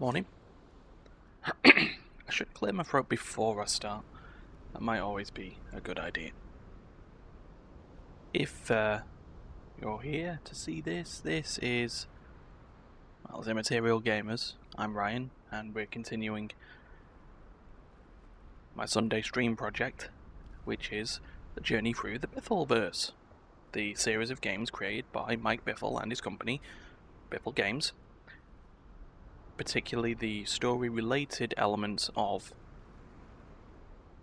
Morning. I should clear my throat before I start. That might always be a good idea. If you're here to see this is, well, the Immaterial Gamers. I'm Ryan, and we're continuing my Sunday stream project, which is the journey through the Biffleverse, the series of games created by Mike Biffle and his company, Biffle Games. Particularly the story-related elements of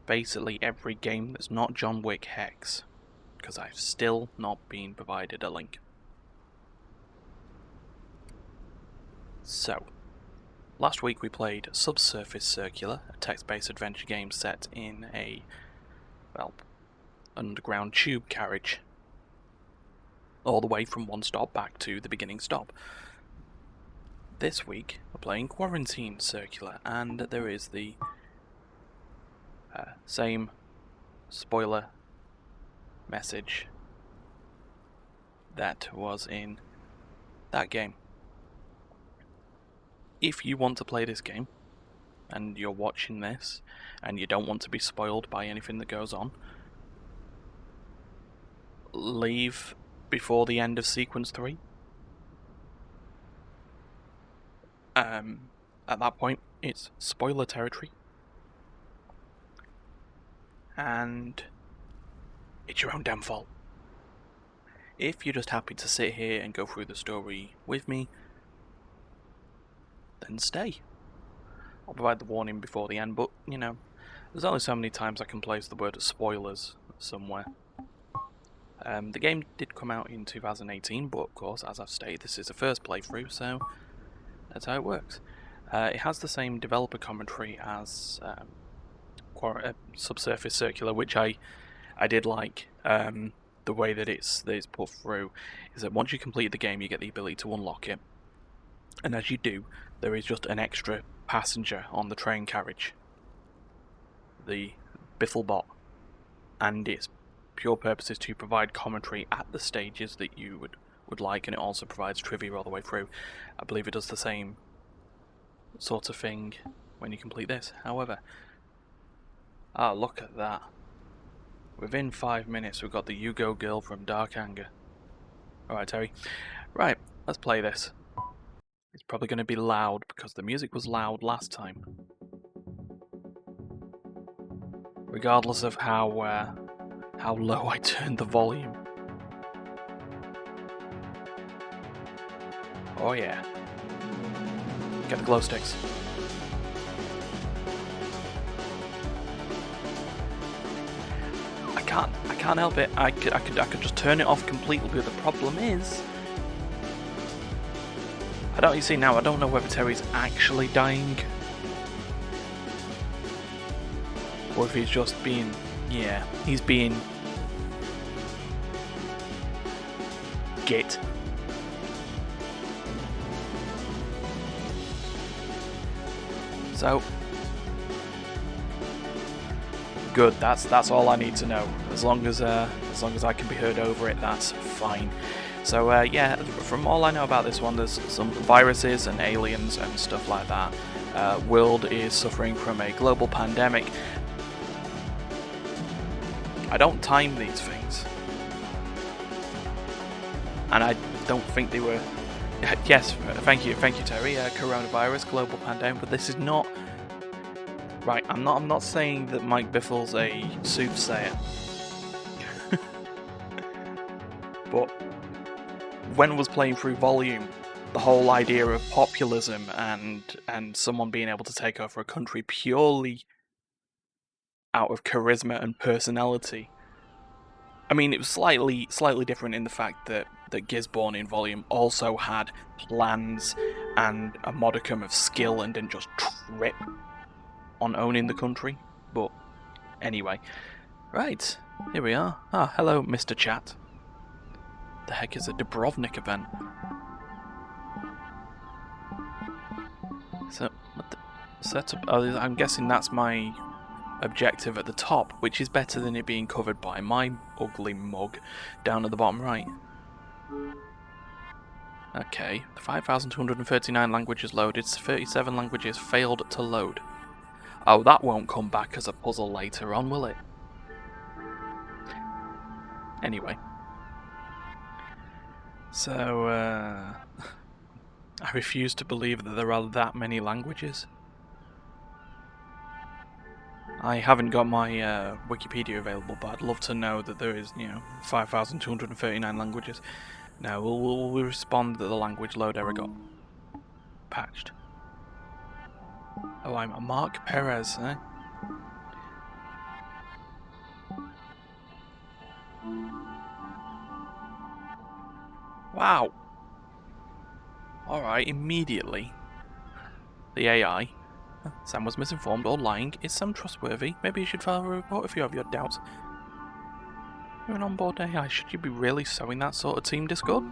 basically every game that's not John Wick Hex, because I've still not been provided a link. So, last week we played Subsurface Circular, a text-based adventure game set in a, well, underground tube carriage, all the way from one stop back to the beginning stop. This week, we're playing Quarantine Circular, and there is the same spoiler message that was in that game. If you want to play this game, and you're watching this, and you don't want to be spoiled by anything that goes on, leave before the end of Sequence 3. At that point, it's spoiler territory. And it's your own damn fault. If you're just happy to sit here and go through the story with me, then stay. I'll provide the warning before the end, but, you know, there's only so many times I can place the word spoilers somewhere. The game did come out in 2018, but of course, as I've stated, this is a first playthrough, so that's how it works. It has the same developer commentary as Subsurface Circular, which I did like. The way that it's put through is that once you complete the game, you get the ability to unlock it, and as you do, there is just an extra passenger on the train carriage, the Bifflebot, and its pure purpose is to provide commentary at the stages that you would like, and it also provides trivia all the way through. I believe it does the same sort of thing when you complete this. However, look at that. Within 5 minutes we've got the You Go Girl from Dark Anger. Alright, Terry. Right, let's play this. It's probably going to be loud because the music was loud last time. Regardless of how low I turned the volume. Oh yeah. Get the glow sticks. I can't help it. I could just turn it off completely, but the problem is, you see now, I don't know whether Terry's actually dying, or if he's just being, yeah, he's being git. So good. That's all I need to know. As long as I can be heard over it, that's fine. So yeah, from all I know about this one, there's some viruses and aliens and stuff like that. World is suffering from a global pandemic. I don't time these things, and I don't think they were. Yes, thank you, Terry. Coronavirus, global pandemic, but this is not. Right, I'm not saying that Mike Biffle's a soothsayer. But when I was playing through Volume, the whole idea of populism and someone being able to take over a country purely out of charisma and personality. I mean, it was slightly different in the fact that Gisborne in Volume also had plans and a modicum of skill and didn't just trip on owning the country, but anyway. Right, here we are. Ah, hello, Mr. Chat. The heck is a Dubrovnik event? So, what the setup? Oh, I'm guessing that's my objective at the top, which is better than it being covered by my ugly mug down at the bottom right. Okay, 5,239 languages loaded, 37 languages failed to load. Oh, that won't come back as a puzzle later on, will it? Anyway. So, I refuse to believe that there are that many languages. I haven't got my Wikipedia available, but I'd love to know that there is, 5,239 languages. Now, will we respond that the language load error got patched? Oh, I'm Mark Perez, eh? Wow. Alright, immediately. The AI. Sam was misinformed or lying. Is Sam trustworthy? Maybe you should file a report if you have your doubts. You're an onboard AI. Should you be really sowing that sort of team discord?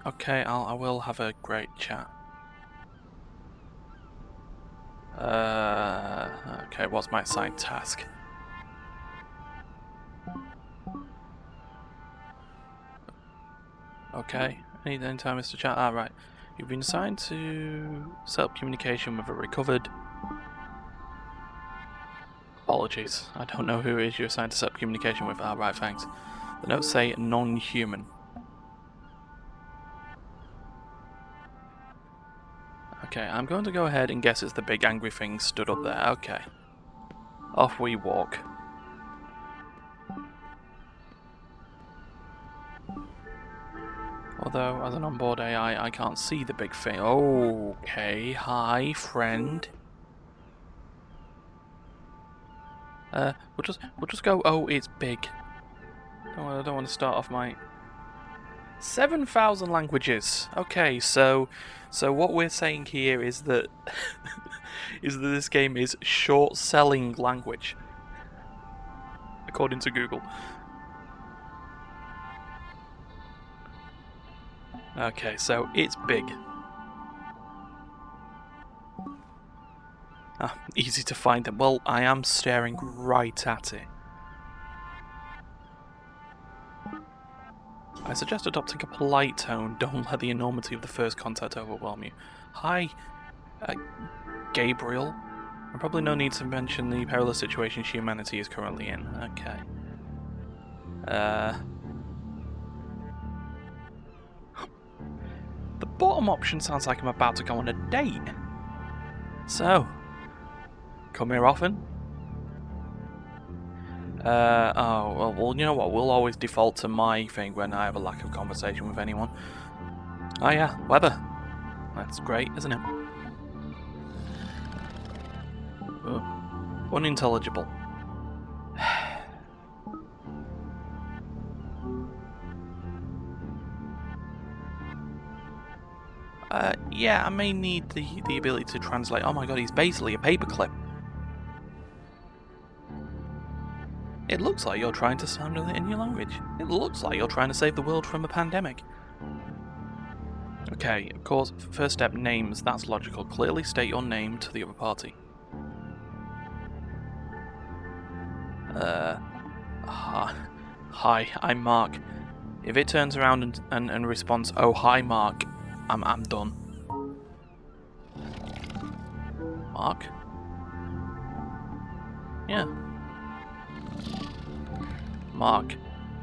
Okay, I will have a great chat. Okay, what's my assigned task? Okay, any time is to chat. Ah, right. You've been assigned to set up communication with a recovered... Apologies, I don't know who it is you're assigned to set up communication with. Ah, right, thanks. The notes say non-human. Okay, I'm going to go ahead and guess it's the big angry thing stood up there. Okay. Off we walk. Although, as an onboard AI, I can't see the big thing. Okay, hi, friend. We'll just go. Oh, it's big. I don't want to start off my 7,000 languages. Okay, so what we're saying here is that this game is short-selling language, according to Google. Okay, so it's big. Ah, easy to find them. Well, I am staring right at it. I suggest adopting a polite tone. Don't let the enormity of the first contact overwhelm you. Hi, Gabriel. And probably no need to mention the perilous situation humanity is currently in. Okay. The bottom option sounds like I'm about to go on a date. So, come here often? Oh, well, you know what? We'll always default to my thing when I have a lack of conversation with anyone. Oh yeah, weather. That's great, isn't it? Unintelligible. Yeah, I may need the ability to translate. Oh my god, he's basically a paperclip. It looks like you're trying to sound it in your language. It looks like you're trying to save the world from a pandemic. Okay, of course, first step, names. That's logical. Clearly state your name to the other party. Hi, I'm Mark. If it turns around and responds, oh hi Mark, I'm done. Mark? Yeah. Mark.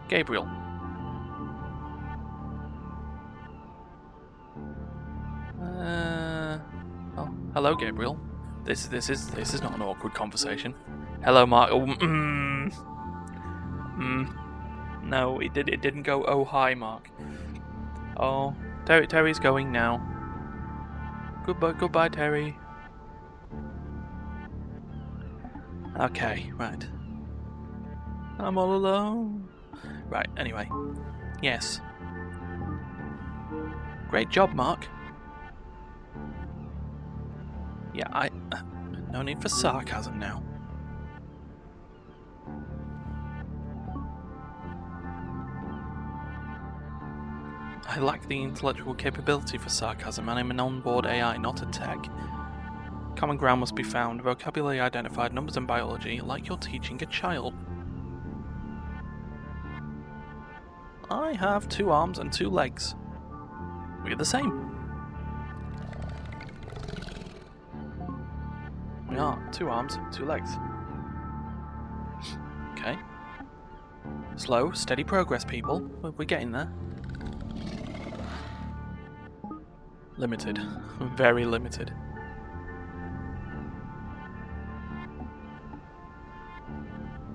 Gabriel. Oh, hello Gabriel. This is not an awkward conversation. Hello Mark. Oh, No, it didn't go. Oh hi Mark. Oh, Terry's going now. Goodbye Terry. Okay, right. I'm all alone. Right, anyway. Yes. Great job, Mark. Yeah, no need for sarcasm now. I lack the intellectual capability for sarcasm, and I'm an onboard AI, not a tech. Common ground must be found. Vocabulary identified. Numbers and biology, like you're teaching a child. I have 2 arms and 2 legs. We're the same. We are. 2 arms, 2 legs. Okay. Slow, steady progress, people. We're getting there. Limited. Very limited.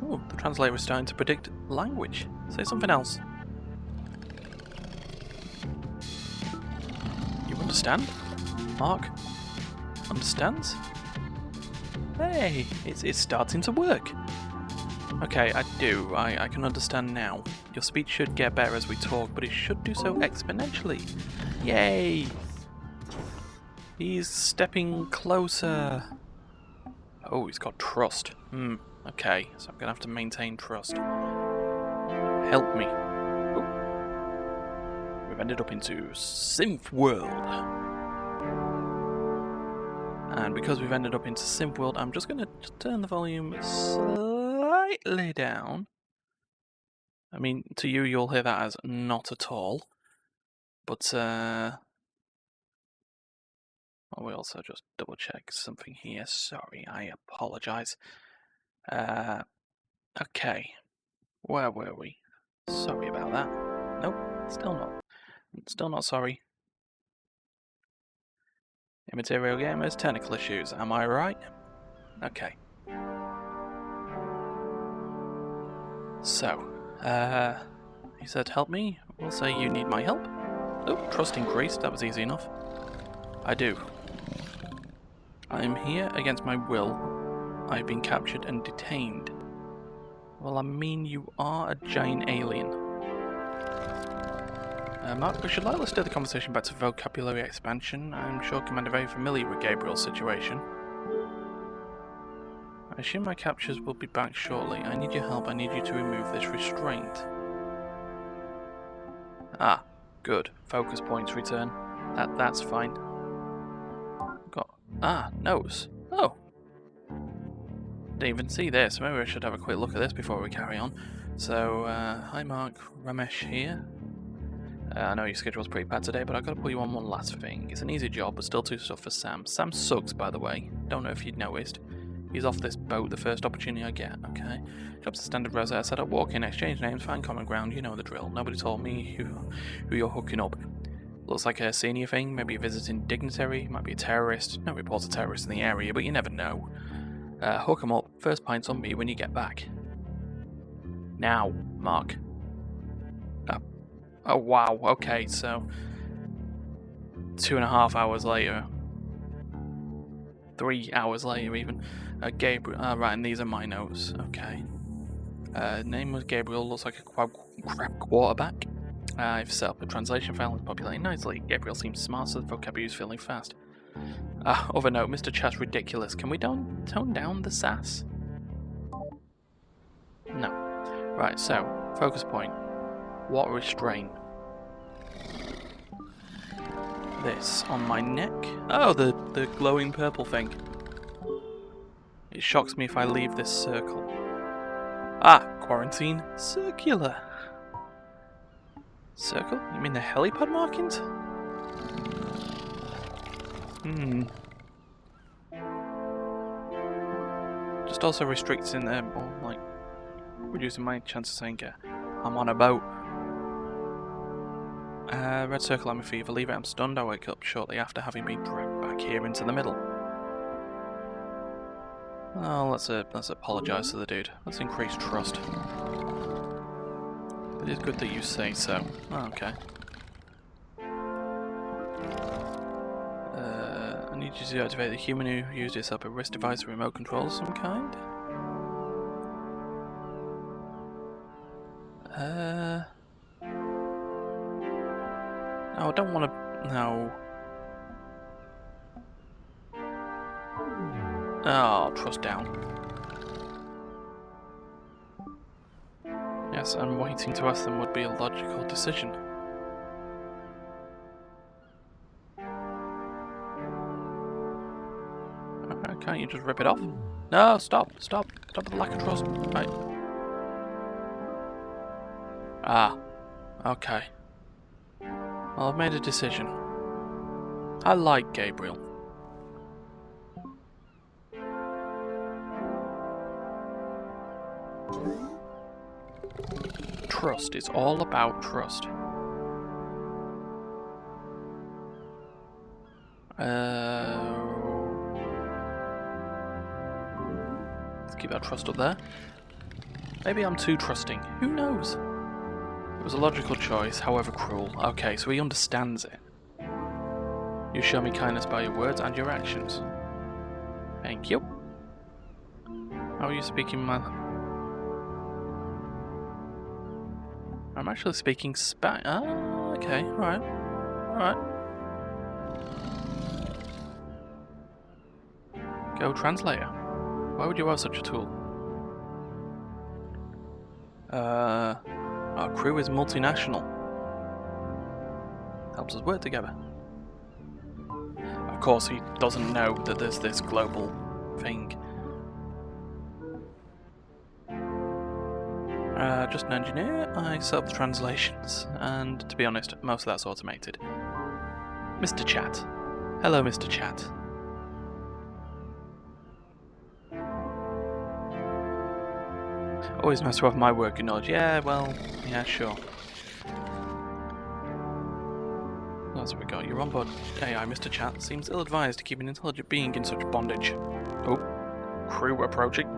Oh, the translator is starting to predict language. Say something else. You understand? Mark understands? Hey, it's starting to work. Okay, I do. I can understand now. Your speech should get better as we talk, but it should do so exponentially. Yay! He's stepping closer. Oh, he's got trust. Okay, so I'm gonna have to maintain trust. Help me. Ooh. We've ended up into Synth World. And because we've ended up into Synth World, I'm just gonna turn the volume slightly down. I mean, to you, you'll hear that as not at all. But, well, we also just double check something here. Sorry, I apologise. Okay. Where were we? Sorry about that. Nope, still not. Still not sorry. Immaterial gamers, technical issues. Am I right? Okay. So, he said help me. We'll say you need my help. Oh, trust increased. That was easy enough. I do. I'm here against my will. I've been captured and detained. Well, I mean, you are a giant alien. Mark, we should likely steer the conversation back to vocabulary expansion. I'm sure Commander very familiar with Gabriel's situation. I assume my captures will be back shortly. I need your help. I need you to remove this restraint. Ah, good. Focus points return. That's fine. Notes. Oh. Didn't even see this. Maybe I should have a quick look at this before we carry on. So, hi Mark, Ramesh here. I know your schedule's pretty bad today, but I've got to put you on one last thing. It's an easy job, but still too tough for Sam. Sam sucks, by the way. Don't know if you'd noticed. He's off this boat the first opportunity I get, okay? Job's a standard Rosetta setup, walk in, exchange names, find common ground, you know the drill. Nobody told me who you're hooking up. Looks like a senior thing, maybe a visiting dignitary, might be a terrorist. No reports of terrorists in the area, but you never know. Hook 'em up, first pints on me when you get back. Now, Mark. Oh wow, okay, so 2.5 hours later. 3 hours later even. Gabriel, right, and these are my notes, okay. Name was Gabriel, looks like a crap quarterback. I've set up a translation file and populating nicely. Gabriel seems smart, so the vocabulary is feeling fast. Other note, Mr. Chat's ridiculous. Can we tone down the sass? No. Right, so, focus point. What restraint? This on my neck? Oh, the glowing purple thing. It shocks me if I leave this circle. Quarantine. Circular. Circle? You mean the helipad markings? Just also restricts in there, or like reducing my chance of saying I'm on a boat. Red circle on my feet. If I leave it, I'm stunned. I wake up shortly after having been dragged back here into the middle. Oh, let's apologise to the dude. Let's increase trust. It is good that you say so. Oh, okay. I need you to activate the human who used this up a wrist device or remote control of some kind. No, I don't want to. No. Oh, trust down. Yes, and waiting to ask them would be a logical decision. Can't you just rip it off? No, stop. Stop with the lack of trust. Right. Ah. Okay. Well, I've made a decision. I like Gabriel. Trust is all about trust. Let's keep that trust up there. Maybe I'm too trusting. Who knows? It was a logical choice, however cruel. Okay, so he understands it. You show me kindness by your words and your actions. Thank you. How are you speaking my... I'm actually speaking Spanish. Ah, okay, alright. Alright. Go translator. Why would you have such a tool? Our crew is multinational. Helps us work together. Of course, he doesn't know that there's this global thing. Just an engineer. I set up the translations, and to be honest, most of that's automated. Mr. Chat. Hello, Mr. Chat. Always nice to have my work acknowledged. Yeah, well, yeah, sure. That's what we got. You're on board AI, Mr. Chat. Seems ill-advised to keep an intelligent being in such bondage. Oh, crew approaching.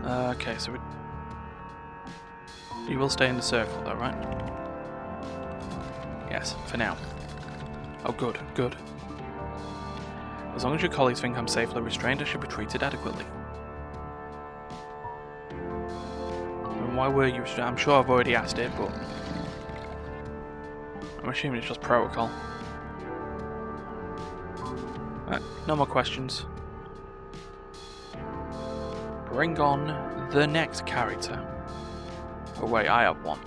Okay, so you will stay in the circle though, right? Yes, for now. Oh, good, good. As long as your colleagues think I'm safely restrained, I should be treated adequately. And why were you restrained? I'm sure I've already asked it, but... I'm assuming it's just protocol. Right, no more questions. Bring on the next character. Oh wait, I have one.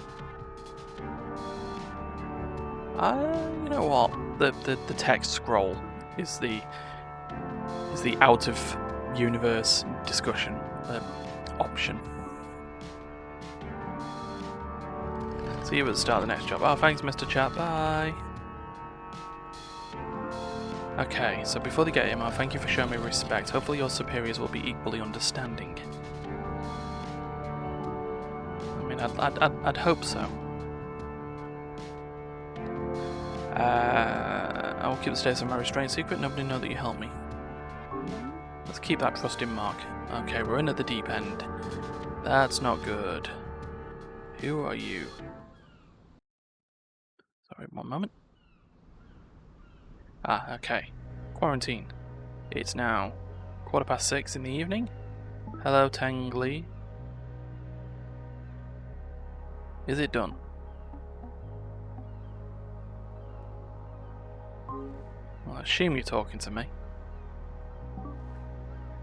You know what? The text scroll is the out of universe discussion option. See you at the start of the next job. Oh, thanks, Mr. Chat. Bye. Okay, so before they get him, thank you for showing me respect. Hopefully your superiors will be equally understanding. I mean, I'd hope so. I will keep the status of my restraint secret. Nobody know that you helped me. Let's keep that trust in Mark. Okay, we're in at the deep end. That's not good. Who are you? Sorry, one moment. Ah, okay. Quarantine. It's now 6:15 in the evening. Hello, Tangli. Is it done? Well, I assume you're talking to me.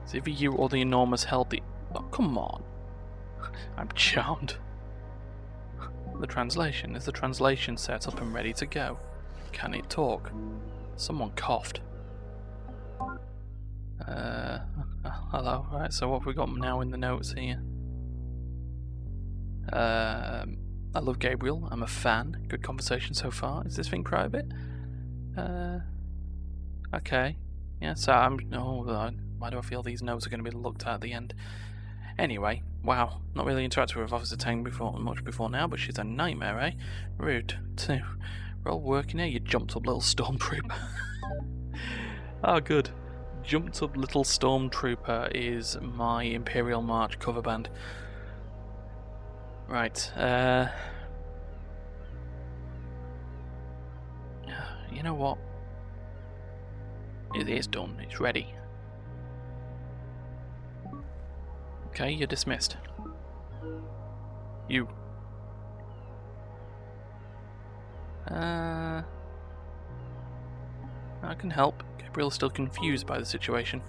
It's either you or the enormous healthy... Oh, come on. I'm charmed. The translation. Is the translation set up and ready to go? Can it talk? Someone coughed. Hello. Right, so what have we got now in the notes here? I love Gabriel. I'm a fan. Good conversation so far. Is this thing private? Okay. Yeah, so why do I feel these notes are going to be looked at the end? Anyway, wow. Not really interacted with Officer Tang much before now, but she's a nightmare, eh? Rude, too. We're all working here, you jumped up little stormtrooper. Oh, good. Jumped up little stormtrooper is my Imperial March cover band. Right, you know what? It is done, it's ready. Okay, you're dismissed. You. I can help. Gabriel's still confused by the situation.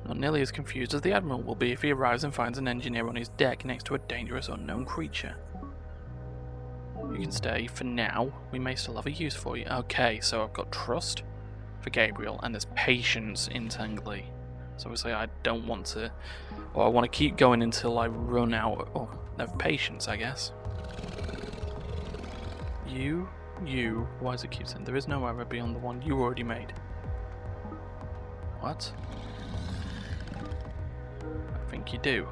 Not nearly as confused as the Admiral will be if he arrives and finds an engineer on his deck next to a dangerous unknown creature. You can stay for now. We may still have a use for you. Okay, so I've got trust for Gabriel, and there's patience in Tangley. So obviously I don't want to... Or I want to keep going until I run out of patience, I guess. Why does it keep saying there is no error beyond the one you already made? What? I think you do.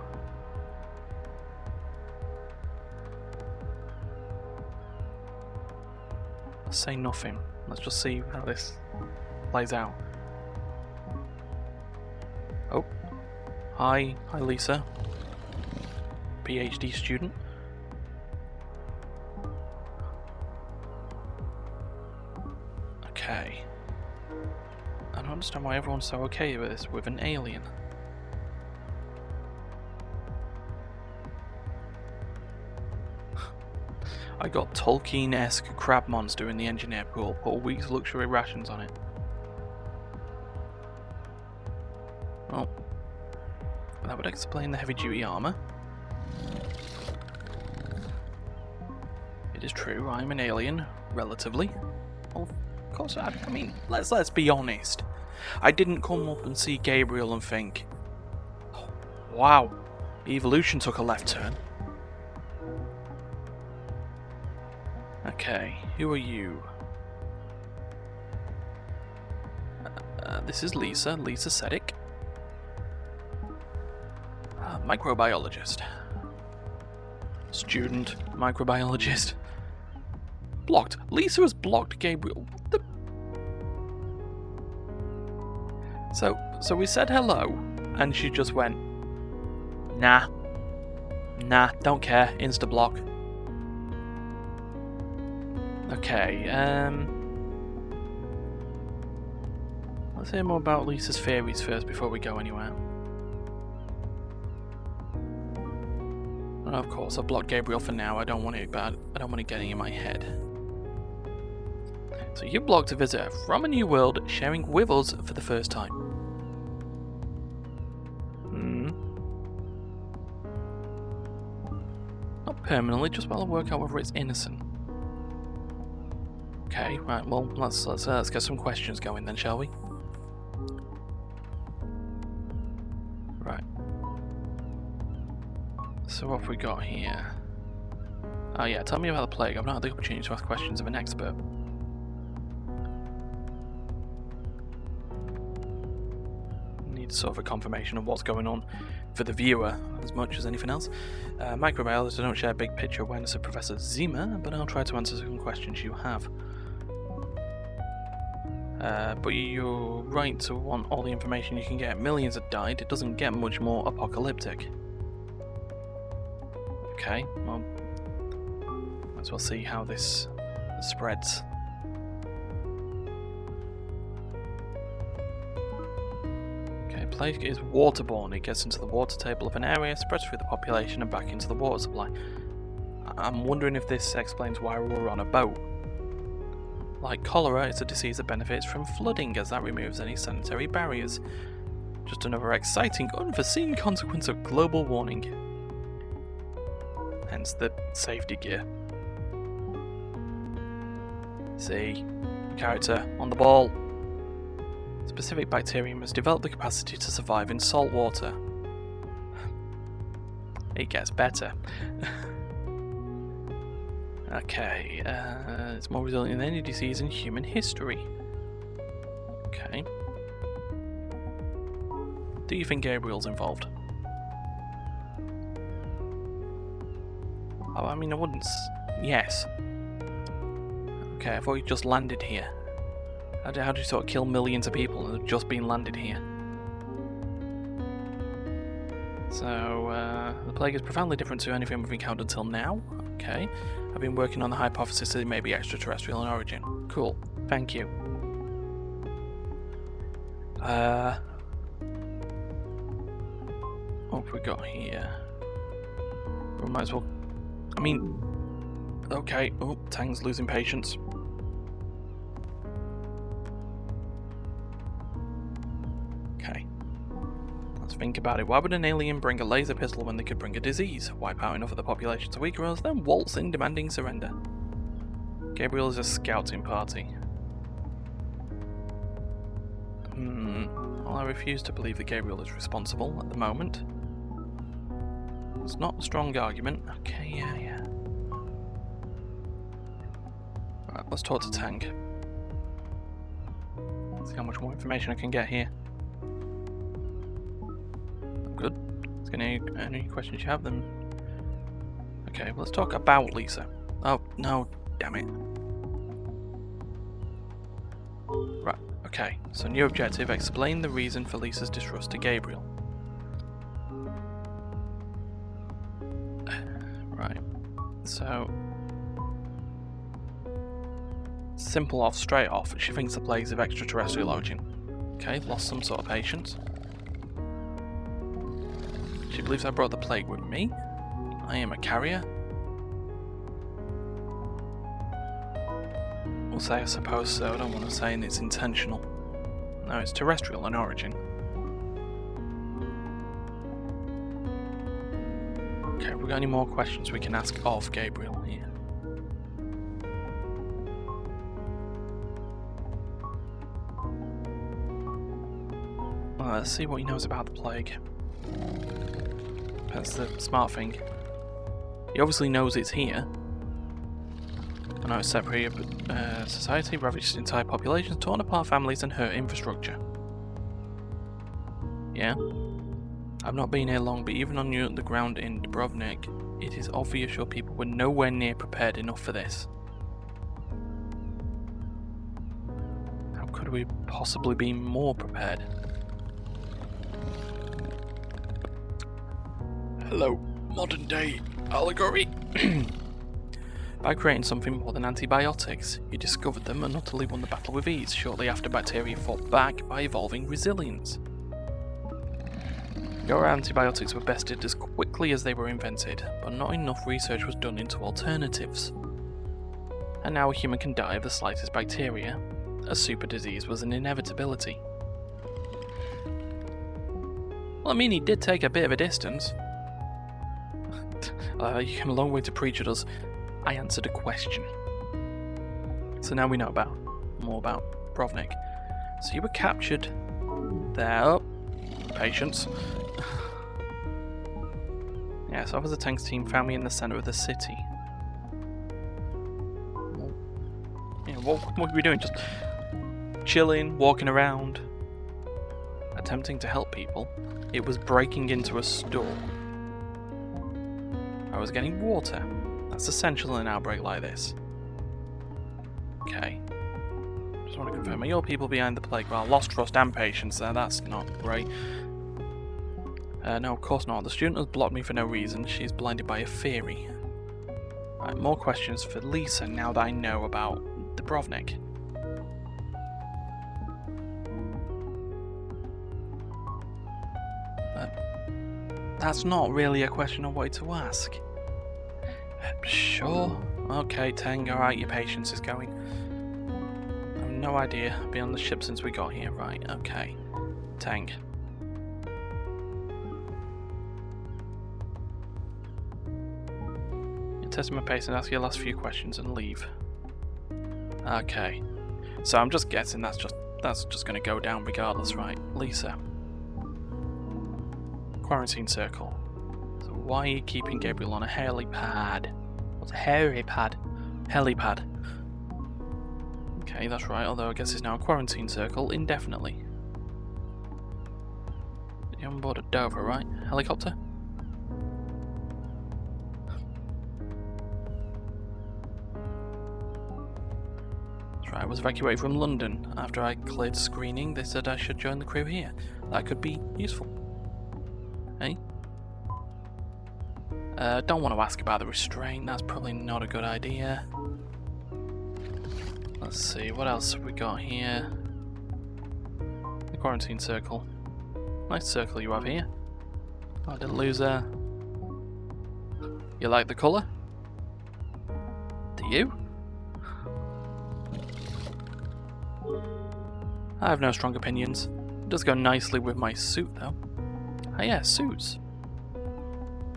Let's say nothing. Let's just see how this plays out. Oh. Hi Lisa. PhD student. Okay. I don't understand why everyone's so okay with this with an alien. I got Tolkien-esque crab monster in the engineer pool, put a week's luxury rations on it. Well, that would explain the heavy-duty armour. It is true, I'm an alien, relatively. Well, of course, I mean, let's be honest. I didn't come up and see Gabriel and think, oh, wow, evolution took a left turn. Okay, who are you? This is Lisa Sedic. Microbiologist. Student microbiologist. Blocked. Lisa has blocked Gabriel. So we said hello, and she just went, nah, don't care, insta-block. Okay, let's hear more about Lisa's theories first before we go anywhere. And of course, I've blocked Gabriel for now. I don't want it getting in my head. So you blocked a visitor from a new world sharing with us for the first time. Not permanently, just while I work out whether it's innocent. Okay, right, well, let's get some questions going then, shall we? Right. So what have we got here? Oh yeah, tell me about the plague. I've not had the opportunity to ask questions of an expert. Need sort of a confirmation of what's going on for the viewer as much as anything else. Microbiologists don't share big picture awareness of Professor Zima, but I'll try to answer some questions you have. But you're right to want all the information you can get. Millions have died. It doesn't get much more apocalyptic. Okay, well, might as well see how this spreads. Okay, plague is waterborne. It gets into the water table of an area, spreads through the population and back into the water supply. I'm wondering if this explains why we're on a boat. Like cholera, it's a disease that benefits from flooding, as that removes any sanitary barriers. Just another exciting, unforeseen consequence of global warming. Hence the safety gear. See, character on the ball. Specific bacterium has developed the capacity to survive in salt water. It gets better. Okay, it's more resilient than any disease in human history. Okay. Do you think Gabriel's involved? Oh, I mean, I wouldn't... Yes. Okay, I thought you just landed here. How do you sort of kill millions of people and have just been landed here? So, the plague is profoundly different to anything we've encountered until now. Okay. I've been working on the hypothesis that it may be extraterrestrial in origin. Cool. Thank you. What have we got here? We might as well... I mean... Okay. Oh, Tang's losing patience. Okay. think about it. Why would an alien bring a laser pistol when they could bring a disease? Wipe out enough of the population to weaken us, then waltz in demanding surrender. Gabriel is a scouting party. Well, I refuse to believe that Gabriel is responsible at the moment. It's not a strong argument. Okay, yeah. Right, let's talk to Tang. See how much more information I can get here. Good. Let's get any questions you have then. Okay, let's talk about Lisa. Oh, no, damn it. Right, okay. So new objective, explain the reason for Lisa's distrust to Gabriel. Right. So simple straight off, she thinks the plague's of extraterrestrial origin. Okay, lost some sort of patience. She believes I brought the plague with me. I am a carrier. We'll say I suppose so, I don't want to say it's intentional. No, it's terrestrial in origin. Okay, have we got any more questions we can ask of Gabriel here? Well, let's see what he knows about the plague. That's the smart thing. He obviously knows it's here. I know it's separate, but society ravaged entire populations, torn apart families and hurt infrastructure. Yeah? I've not been here long, but even on the ground in Dubrovnik, it is obvious your people were nowhere near prepared enough for this. How could we possibly be more prepared? Hello, modern day allegory. By creating something more than antibiotics, you discovered them and utterly won the battle with ease shortly after bacteria fought back by evolving resilience. Your antibiotics were bested as quickly as they were invented, but not enough research was done into alternatives. And now a human can die of the slightest bacteria. A super disease was an inevitability. Well, I mean, he did take a bit of a distance. You came a long way to preach at us. I answered a question. So now we know more about Dubrovnik. So you were captured there. Oh, patience. Yes, Officer Tang's team found me in the center of the city. What were we doing? Just chilling, walking around, attempting to help people. It was breaking into a store. I was getting water. That's essential in an outbreak like this. Okay. Just want to confirm, are your people behind the plague? Well, lost trust and patience there, that's not great. No, of course not. The student has blocked me for no reason. She's blinded by a theory. Right, more questions for Lisa now that I know about Dubrovnik. That's not really a question I wanted to ask. Sure. Okay, Tang, alright, your patience is going. I've no idea. I've been on the ship since we got here. Right, okay. Tang. You test my pace and ask your last few questions and leave. Okay. So I'm just guessing that's just gonna go down regardless, right? Lisa. Quarantine circle. So why are you keeping Gabriel on a helipad? What's a helipad? Helipad. Okay, that's right, although I guess it's now a quarantine circle indefinitely. You're on board at Dover, right? Helicopter? That's right, I was evacuated from London. After I cleared screening, they said I should join the crew here. That could be useful. Hey? Don't want to ask about the restraint, that's probably not a good idea. Let's see, what else have we got here? The quarantine circle. Nice circle you have here. Oh, I didn't lose a... You like the colour? Do you? I have no strong opinions. It does go nicely with my suit though. Oh yeah, suits.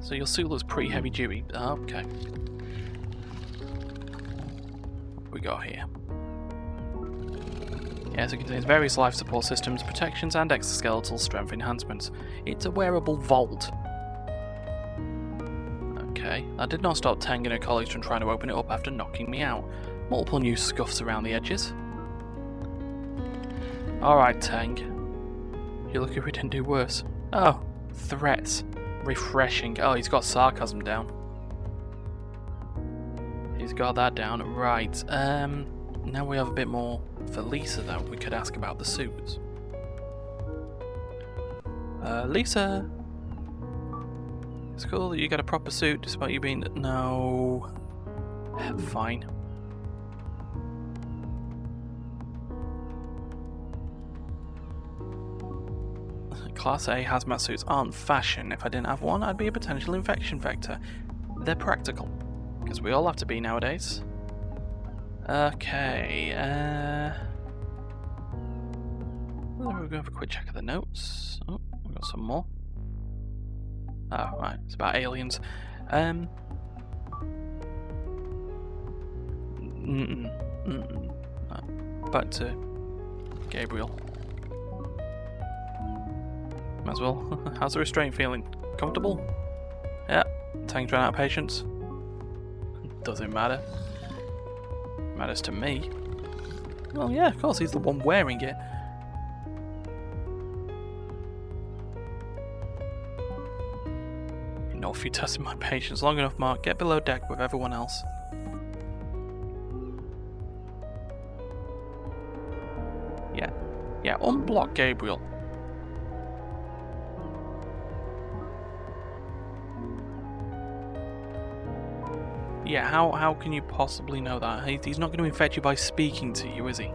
So your suit looks pretty heavy duty. Okay. What we got here? Yes, it contains various life support systems, protections, and exoskeletal strength enhancements. It's a wearable vault. Okay, that did not stop Tang and her colleagues from trying to open it up after knocking me out. Multiple new scuffs around the edges. Alright, Tang. You're lucky we didn't do worse. Oh, threats. Refreshing. Oh, he's got sarcasm down. He's got that down. Right, now we have a bit more for Lisa, though. We could ask about the suits. Lisa! It's cool that you got a proper suit despite you being... No... Fine. Class A hazmat suits aren't fashion. If I didn't have one, I'd be a potential infection vector. They're practical. Because we all have to be nowadays. Okay, we're going to have a quick check of the notes. Oh, we've got some more. Oh, right, it's about aliens. Back to Gabriel. Might as well. How's the restraint feeling? Comfortable? Yeah. Tang's run out of patience. Doesn't matter. Matters to me. Well, yeah, of course, he's the one wearing it. Not if you tested my patience long enough, Mark. Get below deck with everyone else. Yeah. Yeah, unblock Gabriel. Yeah, how can you possibly know that? He's not going to infect you by speaking to you, is he?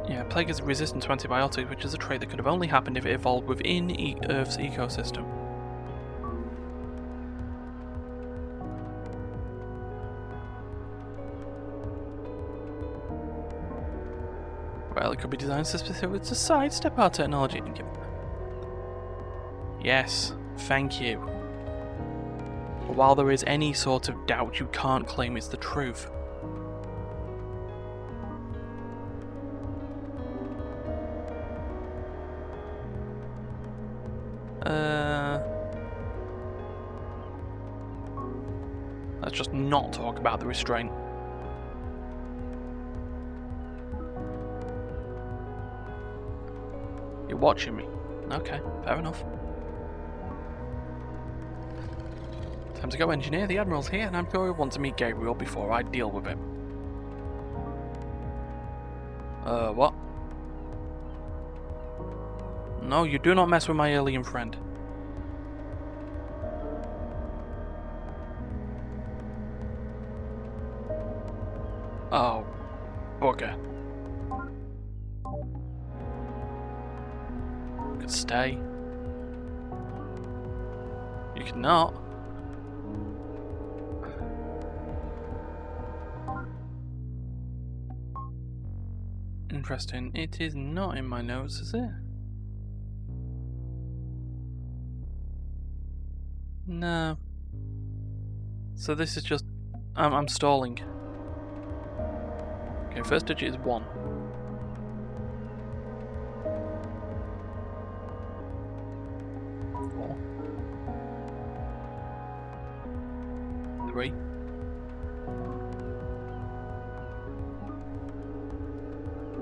Yeah, plague is resistant to antibiotics, which is a trait that could have only happened if it evolved within Earth's ecosystem. Well, it could be designed specifically to sidestep our technology. Yes, thank you. But while there is any sort of doubt, you can't claim it's the truth. Let's just not talk about the restraint. You're watching me. Okay, fair enough. Time to go, engineer. The Admiral's here, and I'm sure he'll want to meet Gabriel before I deal with him. What? No, you do not mess with my alien friend. Oh, bugger. You can stay. You cannot. Interesting. It is not in my notes, is it? No. So this is just... I'm stalling. Okay, first digit is 1. 4. 3.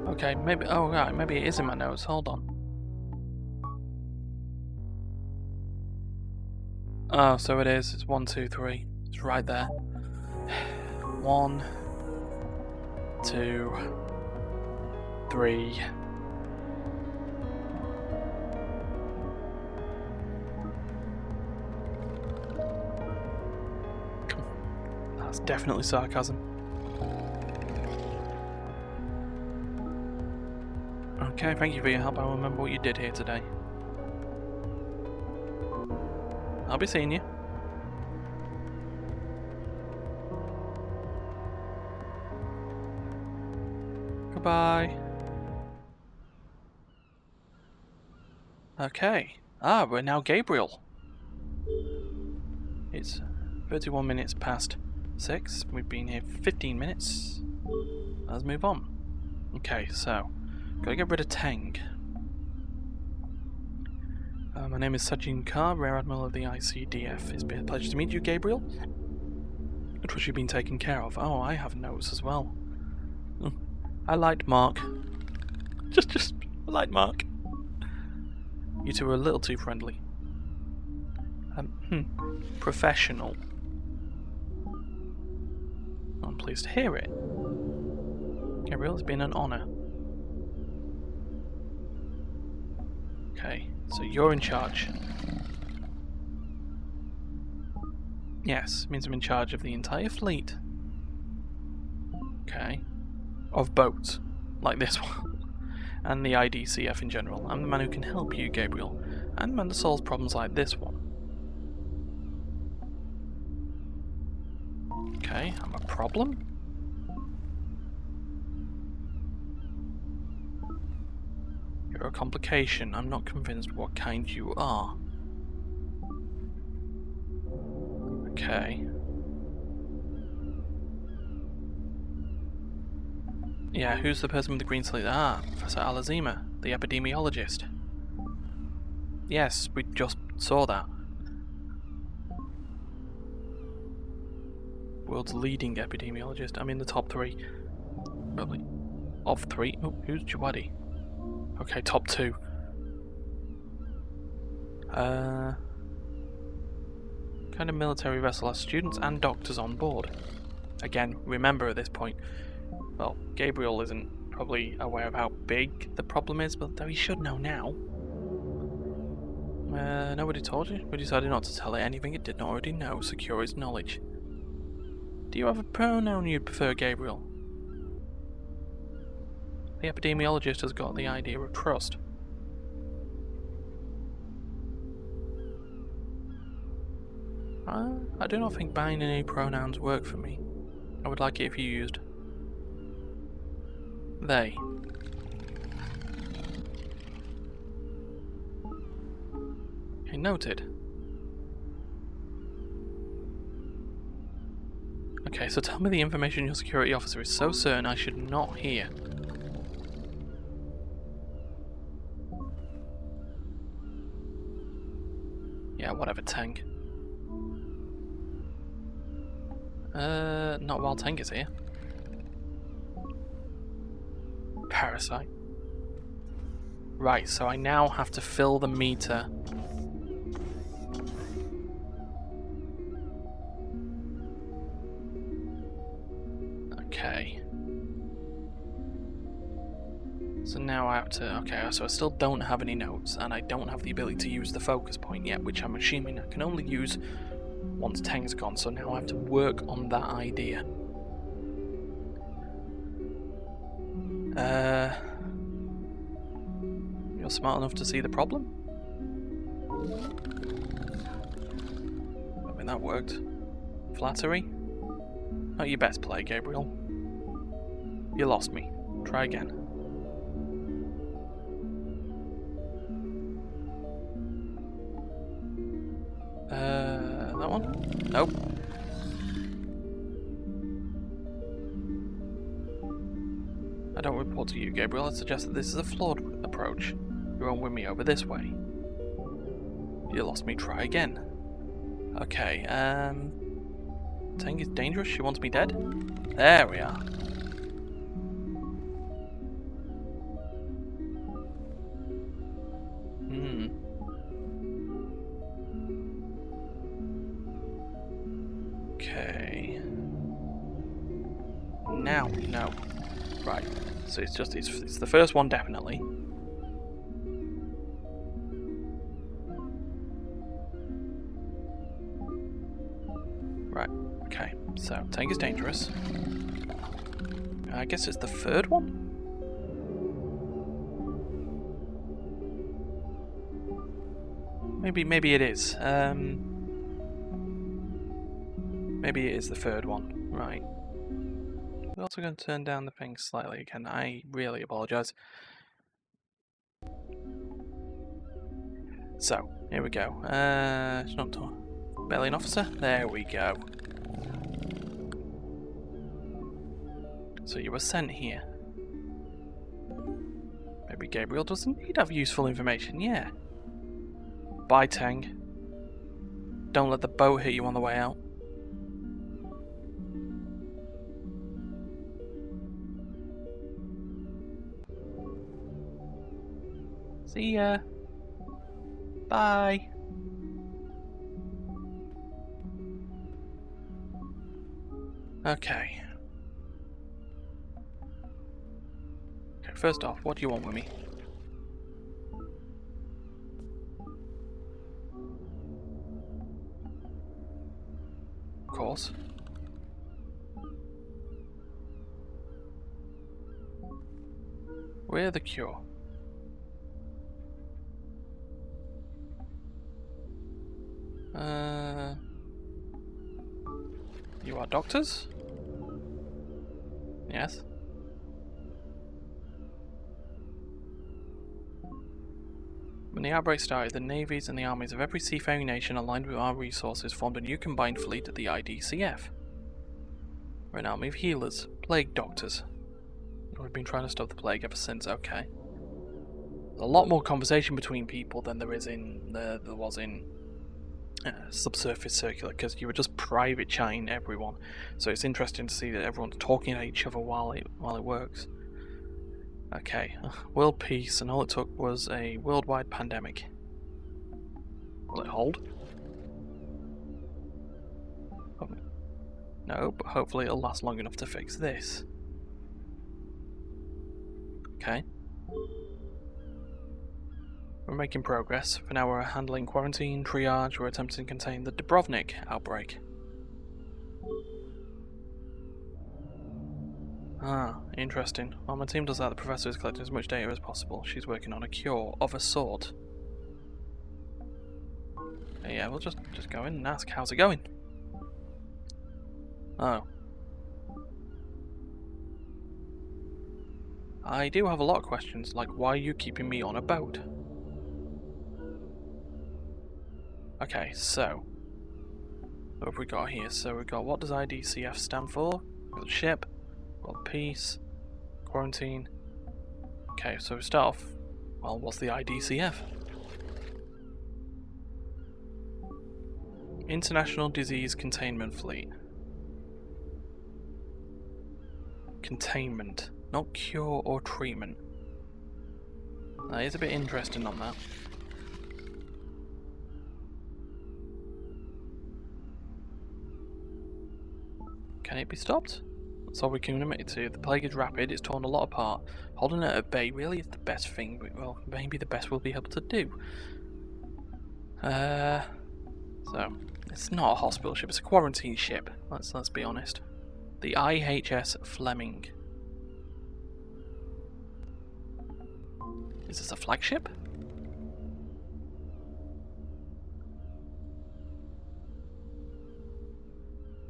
Okay, maybe... Oh, right, maybe it is in my notes. Hold on. Oh, so it is. It's 1, 2, 3. It's right there. 1, 2, 3. That's definitely sarcasm. Okay, thank you for your help. I'll remember what you did here today. I'll be seeing you. Goodbye. Okay. Ah, we're now Gabriel. It's 31 minutes past 6. We've been here 15 minutes. Let's move on. Okay, so gotta get rid of Teng. My name is Sajin Kar, Rear Admiral of the ICDF. It's been a pleasure to meet you, Gabriel. It was you been taken care of. Oh, I have notes as well. I liked Mark. Just I liked Mark. You two were a little too friendly. Professional. I'm pleased to hear it. Gabriel, it's been an honour. Okay, so you're in charge. Yes, means I'm in charge of the entire fleet. Okay. Of boats, like this one. And the IDCF in general. I'm the man who can help you, Gabriel. And the man that solves problems like this one. Okay, I'm a problem? You're a complication. I'm not convinced what kind you are. Okay. Yeah, who's the person with the green sleeve? Ah, Professor Alazima, the epidemiologist. Yes, we just saw that. World's leading epidemiologist. I'm in the top 3. Probably. Of 3? Oh, who's Jawadi? Okay, top 2. Kind of military vessel has students and doctors on board. Again, remember at this point, well, Gabriel isn't probably aware of how big the problem is, but though he should know now. Nobody told you? We decided not to tell it anything it did not already know. Secure its knowledge. Do you have a pronoun you'd prefer, Gabriel? The epidemiologist has got the idea of trust. I do not think binary pronouns work for me. I would like it if you used they. Okay, noted. Okay, so tell me the information your security officer is so certain I should not hear. Yeah, whatever, Teng. Not while Teng is here. Parasite. Right, so I now have to fill the meter. Okay. So now I have to... Okay, so I still don't have any notes, and I don't have the ability to use the focus point yet, which I'm assuming I can only use once Teng's gone, so now I have to work on that idea. You're smart enough to see the problem? I mean, that worked. Flattery? Not your best play, Gabriel. You lost me. Try again. That one? Nope. I don't report to you, Gabriel. I suggest that this is a flawed approach. You're on with me over this way. You lost me. Try again. Okay, Teng is dangerous. She wants me dead. There we are. Okay. Now, no. Right. So it's the first one definitely. Right. Okay. So Teng is dangerous. I guess it's the third one. Maybe it is. Maybe it is the third one. Right. We're also going to turn down the thing slightly again. I really apologise. So, here we go. It's not barely an officer. There we go. So you were sent here. Maybe Gabriel doesn't need to have useful information, yeah. Bye, Tang. Don't let the boat hit you on the way out. See ya. Bye. Okay. First off, what do you want with me? Of course. We're the cure. You are doctors? Yes. When the outbreak started, the navies and the armies of every seafaring nation aligned with our resources formed a new combined fleet at the IDCF. We're an army of healers, plague doctors. We've been trying to stop the plague ever since, okay. There's a lot more conversation between people than there was in Subsurface Circular, because you were just private chatting everyone. So it's interesting to see that everyone's talking to each other while it works. Okay, world peace, and all it took was a worldwide pandemic. Will it hold? Oh, no, but hopefully it'll last long enough to fix this. Okay. We're making progress. For now we're handling quarantine, triage, we're attempting to contain the Dubrovnik outbreak. Ah, interesting. While my team does that, the professor is collecting as much data as possible. She's working on a cure of a sort. Yeah, we'll just go in and ask, how's it going? Oh. I do have a lot of questions, like why are you keeping me on a boat? Okay, so what have we got here? So we've got, what does IDCF stand for? We've got ship, world peace, quarantine. Okay, so we start off, well, what's the IDCF? International Disease Containment Fleet. Containment, not cure or treatment. That is a bit interesting on that. Can it be stopped? That's all we can limit it to. The plague is rapid, it's torn a lot apart. Holding it at bay really is the best thing, well, maybe the best we'll be able to do. So, it's not a hospital ship, it's a quarantine ship. Let's be honest. The IHS Fleming. Is this a flagship?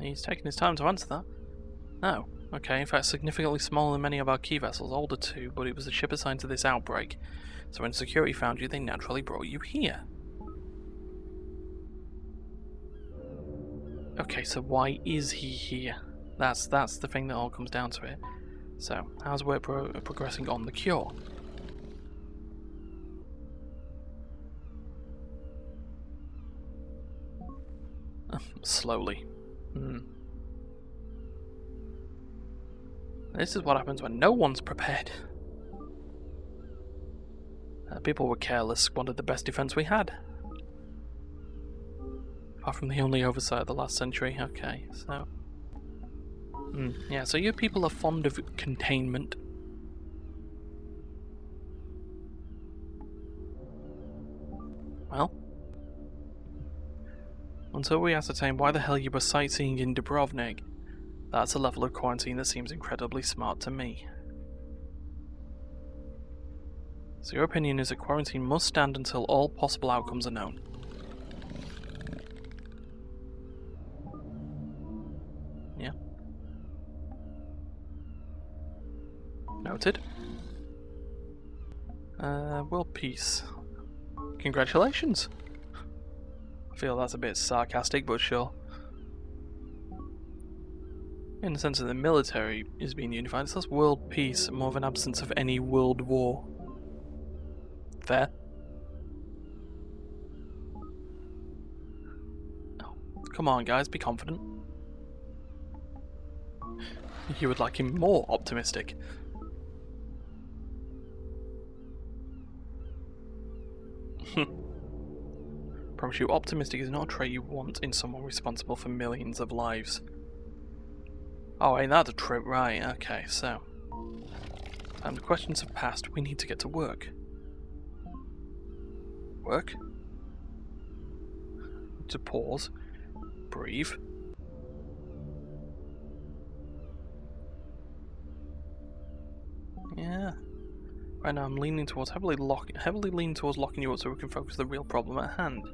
He's taking his time to answer that. Oh, okay, in fact significantly smaller than many of our key vessels, older too, but it was the ship assigned to this outbreak. So when security found you, they naturally brought you here. Okay, so why is he here? That's the thing that all comes down to it. So, how's work progressing on the cure? Slowly. This is what happens when no one's prepared. People were careless, squandered the best defense we had. Apart from the only oversight of the last century. Okay, so... yeah, so you people are fond of containment. Well... until we ascertain why the hell you were sightseeing in Dubrovnik, that's a level of quarantine that seems incredibly smart to me. So your opinion is that quarantine must stand until all possible outcomes are known. Yeah. Noted. World peace. Congratulations! I feel that's a bit sarcastic, but sure. In the sense that the military is being unified, it's less world peace, more of an absence of any world war. Fair? Oh, come on guys, be confident. You would like him more optimistic. Promise you, optimistic is not a trait you want in someone responsible for millions of lives. Oh, ain't that a trip? Right, okay, so. The questions have passed, we need to get to work. Work? To pause. Breathe. Yeah. Right now I'm leaning towards heavily leaning towards locking you up so we can focus on the real problem at hand.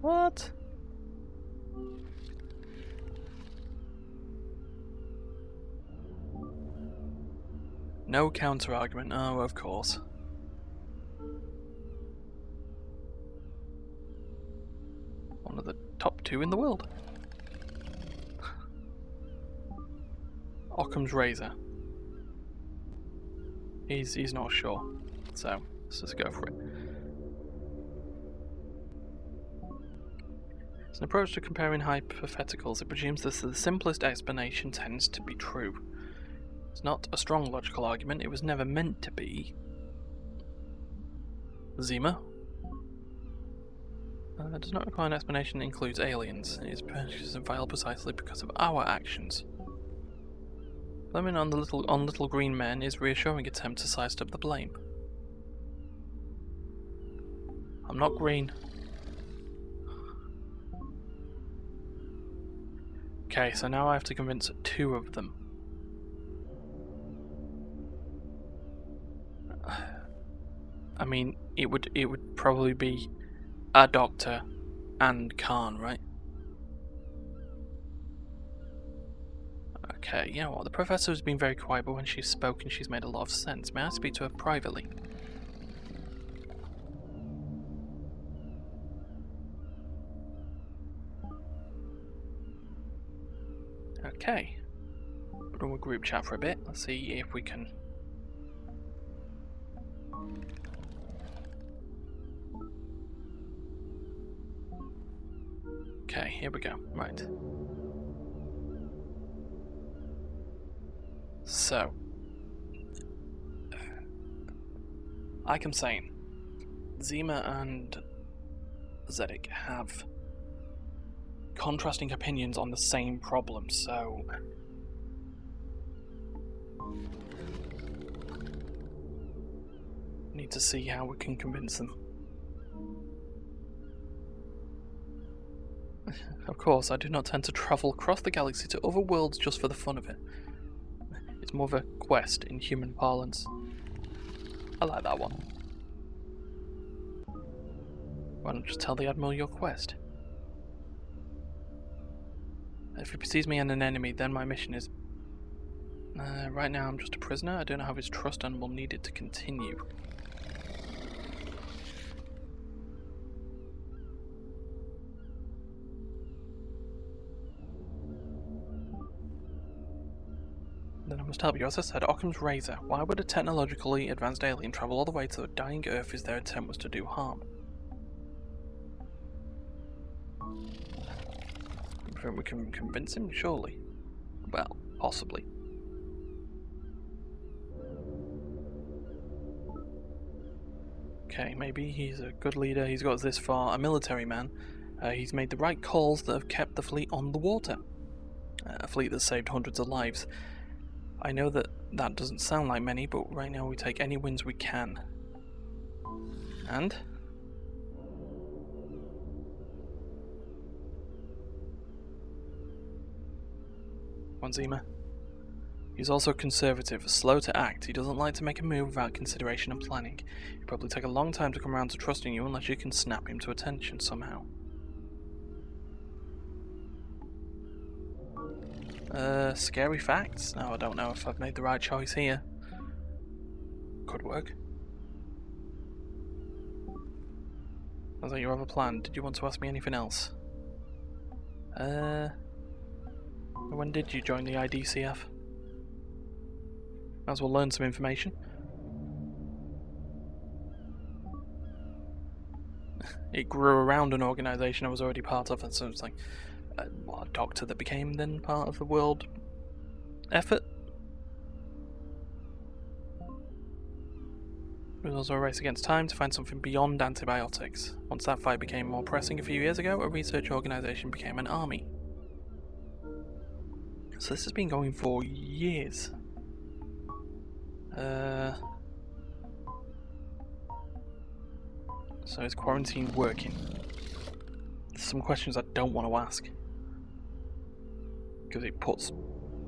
What? No counter-argument. Oh, of course. One of the top 2 in the world. Occam's razor. He's not sure, so let's just go for it. It's an approach to comparing hypotheticals. It presumes that the simplest explanation tends to be true. It's not a strong logical argument, it was never meant to be. Zima? Does not require an explanation that includes aliens. It is precious and vital precisely because of our actions. Blaming on little green men is a reassuring attempt to sidestep the blame. I'm not green. Okay, so now I have to convince 2 of them. I mean, it would probably be a doctor and Khan, right? Okay, you know what, the professor has been very quiet, but when she's spoken she's made a lot of sense. May I speak to her privately? Okay. Put on a group chat for a bit, let's see if we can... Okay, here we go, right. So, like I'm saying, Zima and Zedek have contrasting opinions on the same problem, so... need to see how we can convince them. Of course, I do not tend to travel across the galaxy to other worlds just for the fun of it. It's more of a quest in human parlance. I like that one. Why not just tell the Admiral your quest? If he perceives me as an enemy, then my mission is... right now I'm just a prisoner. I don't have his trust and will need it to continue. Then I must help you. As I said, Occam's razor. Why would a technologically advanced alien travel all the way to the dying Earth if their intent was to do harm? I think we can convince him, surely. Well, possibly. Okay, maybe he's a good leader, he's got us this far, a military man. He's made the right calls that have kept the fleet on the water. A fleet that saved hundreds of lives. I know that that doesn't sound like many, but right now we take any wins we can. And? Zima. He's also conservative, slow to act. He doesn't like to make a move without consideration and planning. He'll probably take a long time to come around to trusting you unless you can snap him to attention somehow. Scary facts? No, I don't know if I've made the right choice here. Could work. Sounds like you have a plan. Did you want to ask me anything else? When did you join the IDCF? Might as well learn some information. It grew around an organisation I was already part of, and so it's like a doctor that became then part of the world effort. It was also a race against time to find something beyond antibiotics. Once that fight became more pressing a few years ago, a research organisation became an army. So this has been going for years. So is quarantine working? There's some questions I don't want to ask. Because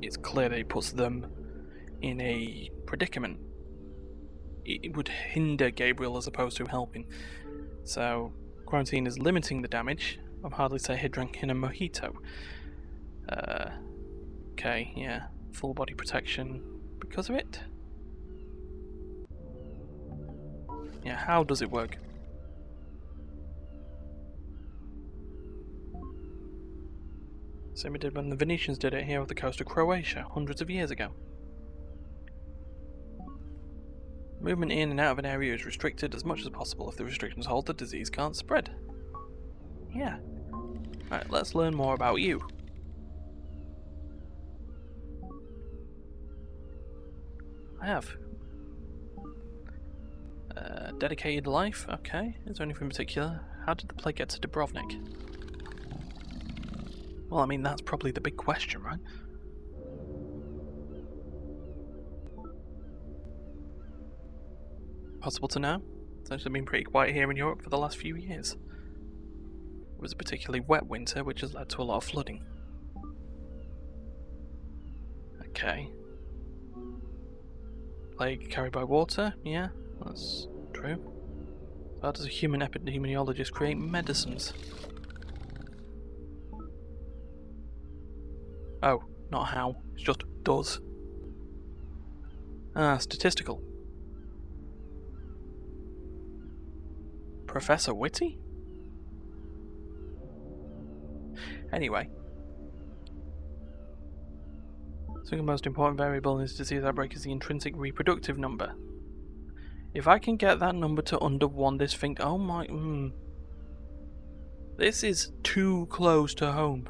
it's clear that it puts them in a predicament. It would hinder Gabriel as opposed to helping. So quarantine is limiting the damage. I'd hardly say he drank in a mojito. Okay, yeah. Full body protection because of it? Yeah, how does it work? Same we did when the Venetians did it here off the coast of Croatia, hundreds of years ago. Movement in and out of an area is restricted as much as possible. If the restrictions hold, the disease can't spread. Yeah. Right, let's learn more about you. I have. Dedicated life, okay. Is there anything in particular? How did the plague get to Dubrovnik? Well, I mean, that's probably the big question, right? Possible to know? It's actually been pretty quiet here in Europe for the last few years. It was a particularly wet winter, which has led to a lot of flooding. Okay. Plague carried by water? Yeah, that's true. How does a human epidemiologist create medicines? Oh, not how. It's just does. Ah, statistical. Professor Whitty? Anyway. I think the most important variable in this disease outbreak is the intrinsic reproductive number. If I can get that number to under 1, this thing... Oh my... This is too close to home.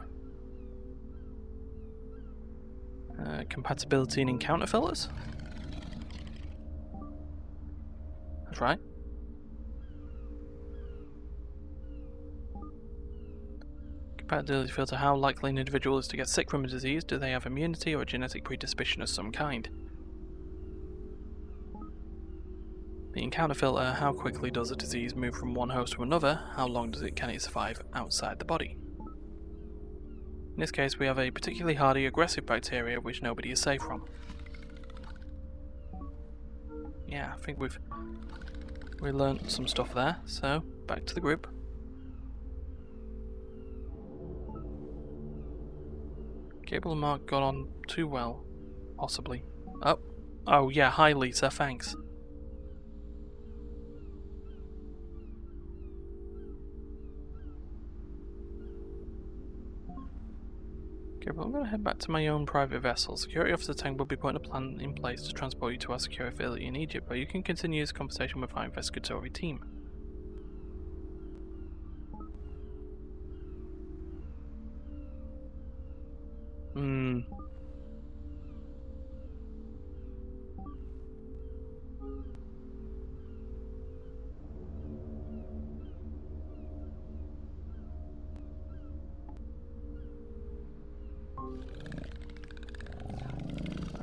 Compatibility in encounter filters? That's right. Compatibility filter: how likely an individual is to get sick from a disease. Do they have immunity or a genetic predisposition of some kind? The encounter filter: how quickly does a disease move from one host to another? How long can it survive outside the body? In this case, we have a particularly hardy, aggressive bacteria which nobody is safe from. Yeah, I think we learnt some stuff there, so back to the group. Gabriel and Mark got on too well, possibly. Oh yeah, hi Lisa, thanks. Gabriel, I'm going to head back to my own private vessel. Security Officer Tang will be putting a plan in place to transport you to our secure affiliate in Egypt, but you can continue this conversation with our investigatory team.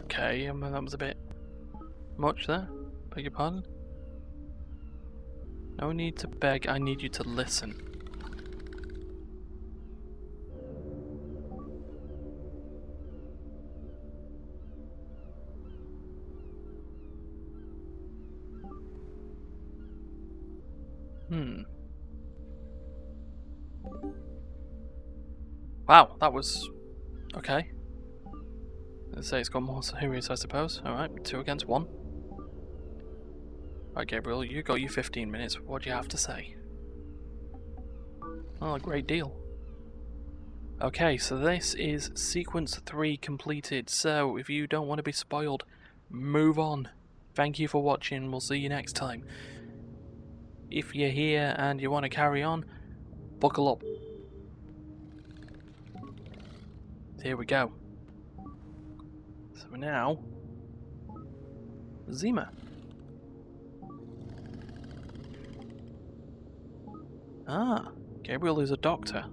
Okay, that was a bit much there. Beg your pardon? No need to beg, I need you to listen. Wow, that was Okay. Let's say it's got more serious, I suppose. Alright, 2 against 1. Alright, Gabriel, you got your 15 minutes. What do you have to say? Oh, a great deal. Okay, so this is sequence 3 completed. So, if you don't want to be spoiled, move on. Thank you for watching. We'll see you next time. If you're here and you want to carry on, buckle up. Here we go. So now, Zima. Ah, Gabriel is a doctor.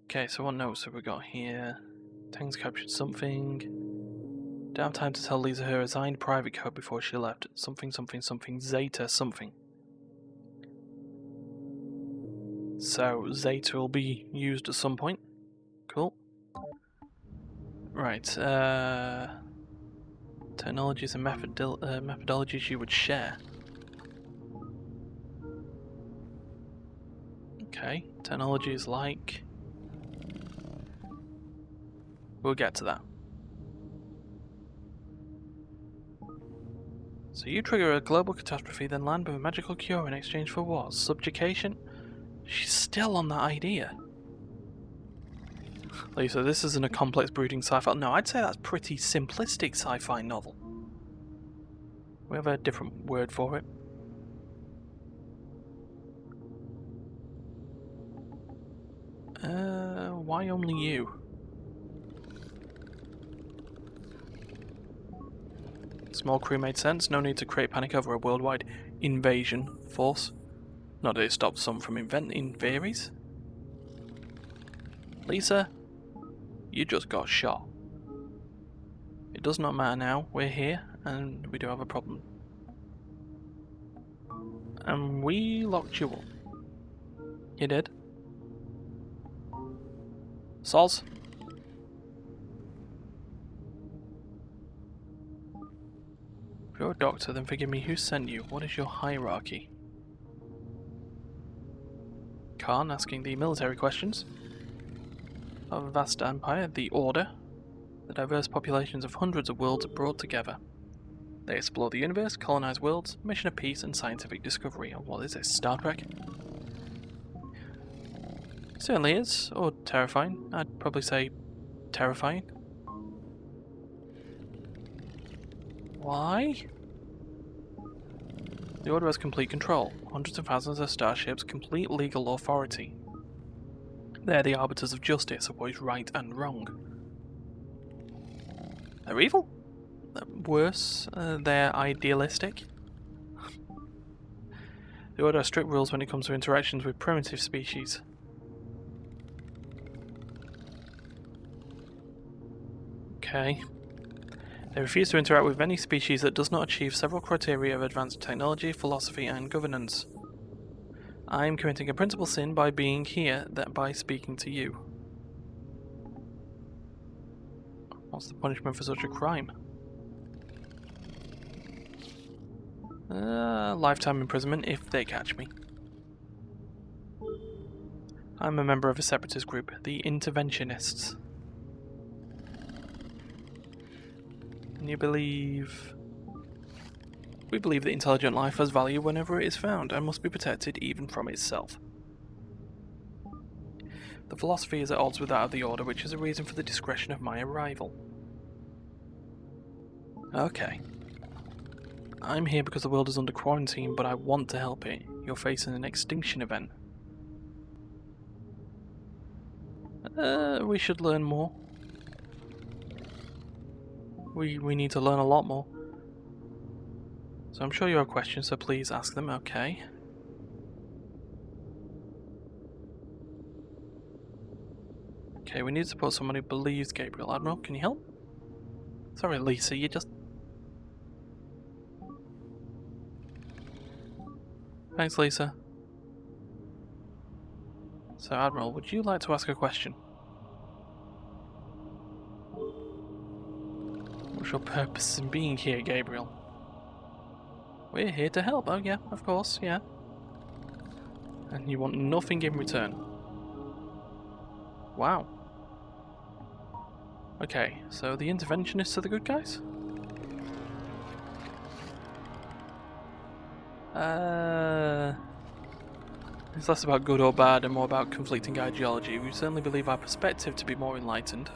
Okay, so what notes have we got here? Tang's captured something. Don't have time to tell Lisa her assigned private code before she left. Something, something, something, Zeta, something. So, Zeta will be used at some point. Cool. Right, technologies and methodologies you would share. Okay, technologies like... We'll get to that. So you trigger a global catastrophe, then land with a magical cure in exchange for what? Subjugation? She's still on that idea. Lisa, this isn't a complex brooding sci-fi. No, I'd say that's pretty simplistic sci-fi novel. We have a different word for it. Why only you? Small crew made sense. No need to create panic over a worldwide invasion force. Not that it stopped some from inventing theories. Lisa, you just got shot. It does not matter now. We're here, and we do have a problem. And we locked you up. You did. Soz? If you're a doctor, then forgive me, who sent you? What is your hierarchy? Khan asking the military questions. Of a vast empire, the Order. The diverse populations of hundreds of worlds are brought together. They explore the universe, colonize worlds, mission of peace and scientific discovery. Oh, what is this, Star Trek? Certainly is, or terrifying. I'd probably say terrifying. Why? The Order has complete control. Hundreds of thousands of starships, complete legal authority. They're the arbiters of justice, of what is right and wrong. They're evil? Worse, they're idealistic. The Order has strict rules when it comes to interactions with primitive species. Okay. They refuse to interact with any species that does not achieve several criteria of advanced technology, philosophy, and governance. I am committing a principal sin by being here, that by speaking to you. What's the punishment for such a crime? Lifetime imprisonment if they catch me. I'm a member of a separatist group, the Interventionists. And you believe... We believe that intelligent life has value whenever it is found, and must be protected even from itself. The philosophy is at odds with that of the Order, which is a reason for the discretion of my arrival. Okay. I'm here because the world is under quarantine, but I want to help it. You're facing an extinction event. We should learn more. We need to learn a lot more. So I'm sure you have questions, so please ask them. Okay. Okay, we need to support someone who believes Gabriel. Admiral, can you help? Sorry, Lisa, you just... Thanks, Lisa. So, Admiral, would you like to ask a question? What's your purpose in being here, Gabriel? We're here to help. Oh yeah, of course, yeah. And you want nothing in return. Wow. Okay, so the interventionists are the good guys? It's less about good or bad and more about conflicting ideology. We certainly believe our perspective to be more enlightened.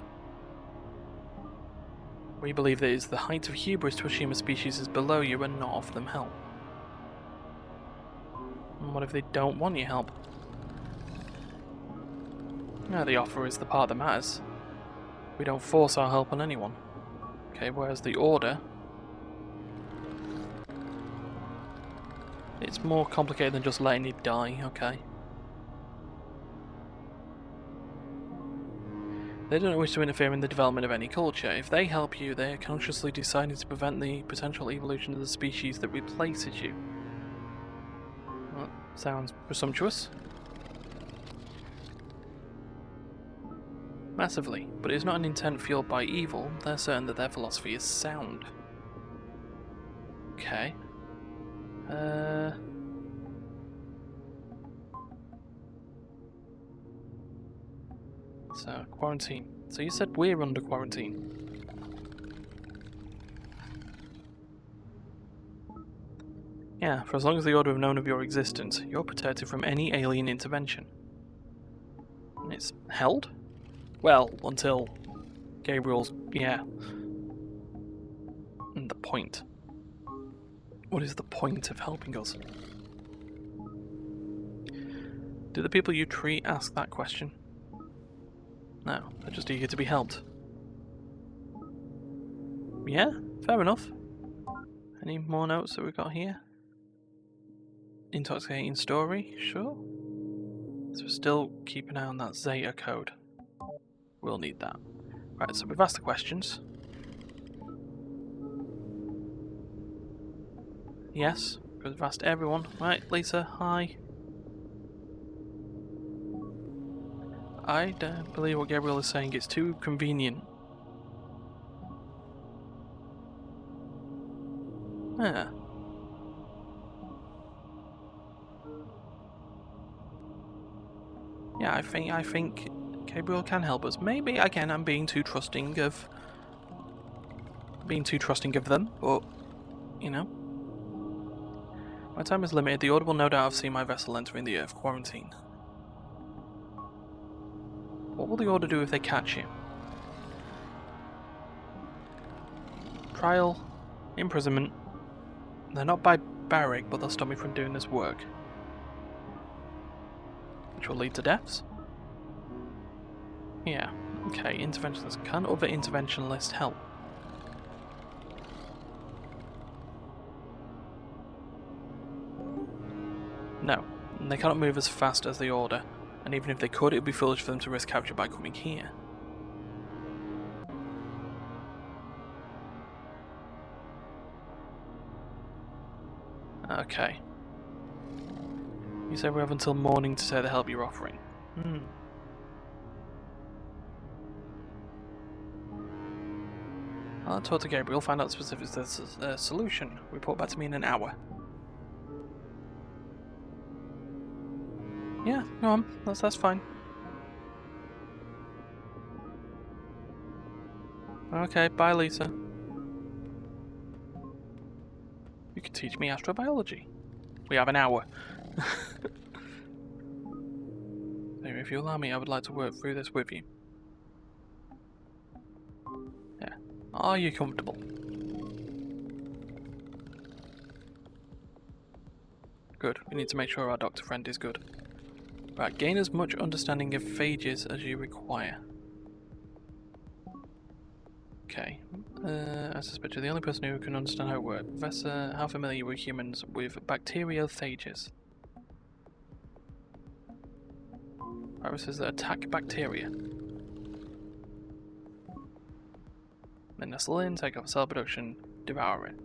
We believe that it is the height of hubris to assume a species is below you and not offer them help. And what if they don't want your help? No, the offer is the part that matters. We don't force our help on anyone. Okay, whereas the order... It's more complicated than just letting you die, okay. They don't wish to interfere in the development of any culture. If they help you, they are consciously deciding to prevent the potential evolution of the species that replaces you. Well, sounds presumptuous. Massively, but it is not an intent fueled by evil. They're certain that their philosophy is sound. Okay. So, quarantine. So you said we're under quarantine. Yeah, for as long as the Order have known of your existence, you're protected from any alien intervention. And it's held? Well, until Gabriel's... yeah. And the point. What is the point of helping us? Do the people you treat ask that question? No, they're just eager to be helped. Yeah, fair enough. Any more notes that we've got here? Intoxicating story, sure. So still keep an eye on that Zeta code. We'll need that. Right, so we've asked the questions. Yes, we've asked everyone. Right, Lisa, hi. I don't believe what Gabriel is saying. It's too convenient. Yeah. Yeah, I think Gabriel can help us. Maybe again I'm being too trusting of them, but you know. My time is limited. The Order will no doubt have seen my vessel entering the Earth quarantine. What will the Order do if they catch you? Trial, imprisonment. They're not barbaric, but they'll stop me from doing this work. Which will lead to deaths? Yeah, okay, interventionist. Can other interventionalists help? No, and they cannot move as fast as the Order, and even if they could, it would be foolish for them to risk capture by coming here. Okay. You say we have until morning to say the help you're offering. I'll talk to Gabriel, find out the specifics of the solution. Report back to me in an hour. Yeah, go on. That's fine. Okay, bye Lisa. You can teach me astrobiology. We have an hour. Maybe if you allow me, I would like to work through this with you. Yeah. Are you comfortable? Good. We need to make sure our doctor friend is good. Right, gain as much understanding of phages as you require. Okay. I suspect you're the only person who can understand how it works. Professor, how familiar were humans with bacteriophages? Viruses that attack bacteria. Then nestle in, take off cell production, devour it.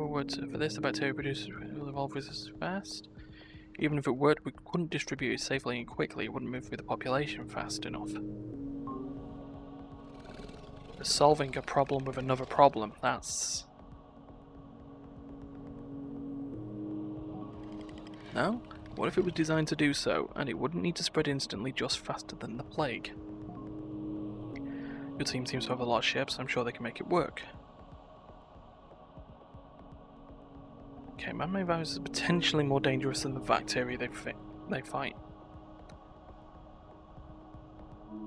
For this, the bacteria produces will evolve resistance fast. Even if it worked, we couldn't distribute it safely and quickly. It wouldn't move through the population fast enough. We're solving a problem with another problem. That's... No? What if it was designed to do so, and it wouldn't need to spread instantly, just faster than the plague? Your team seems to have a lot of ships, I'm sure they can make it work. Okay, man-made viruses are potentially more dangerous than the bacteria they fight.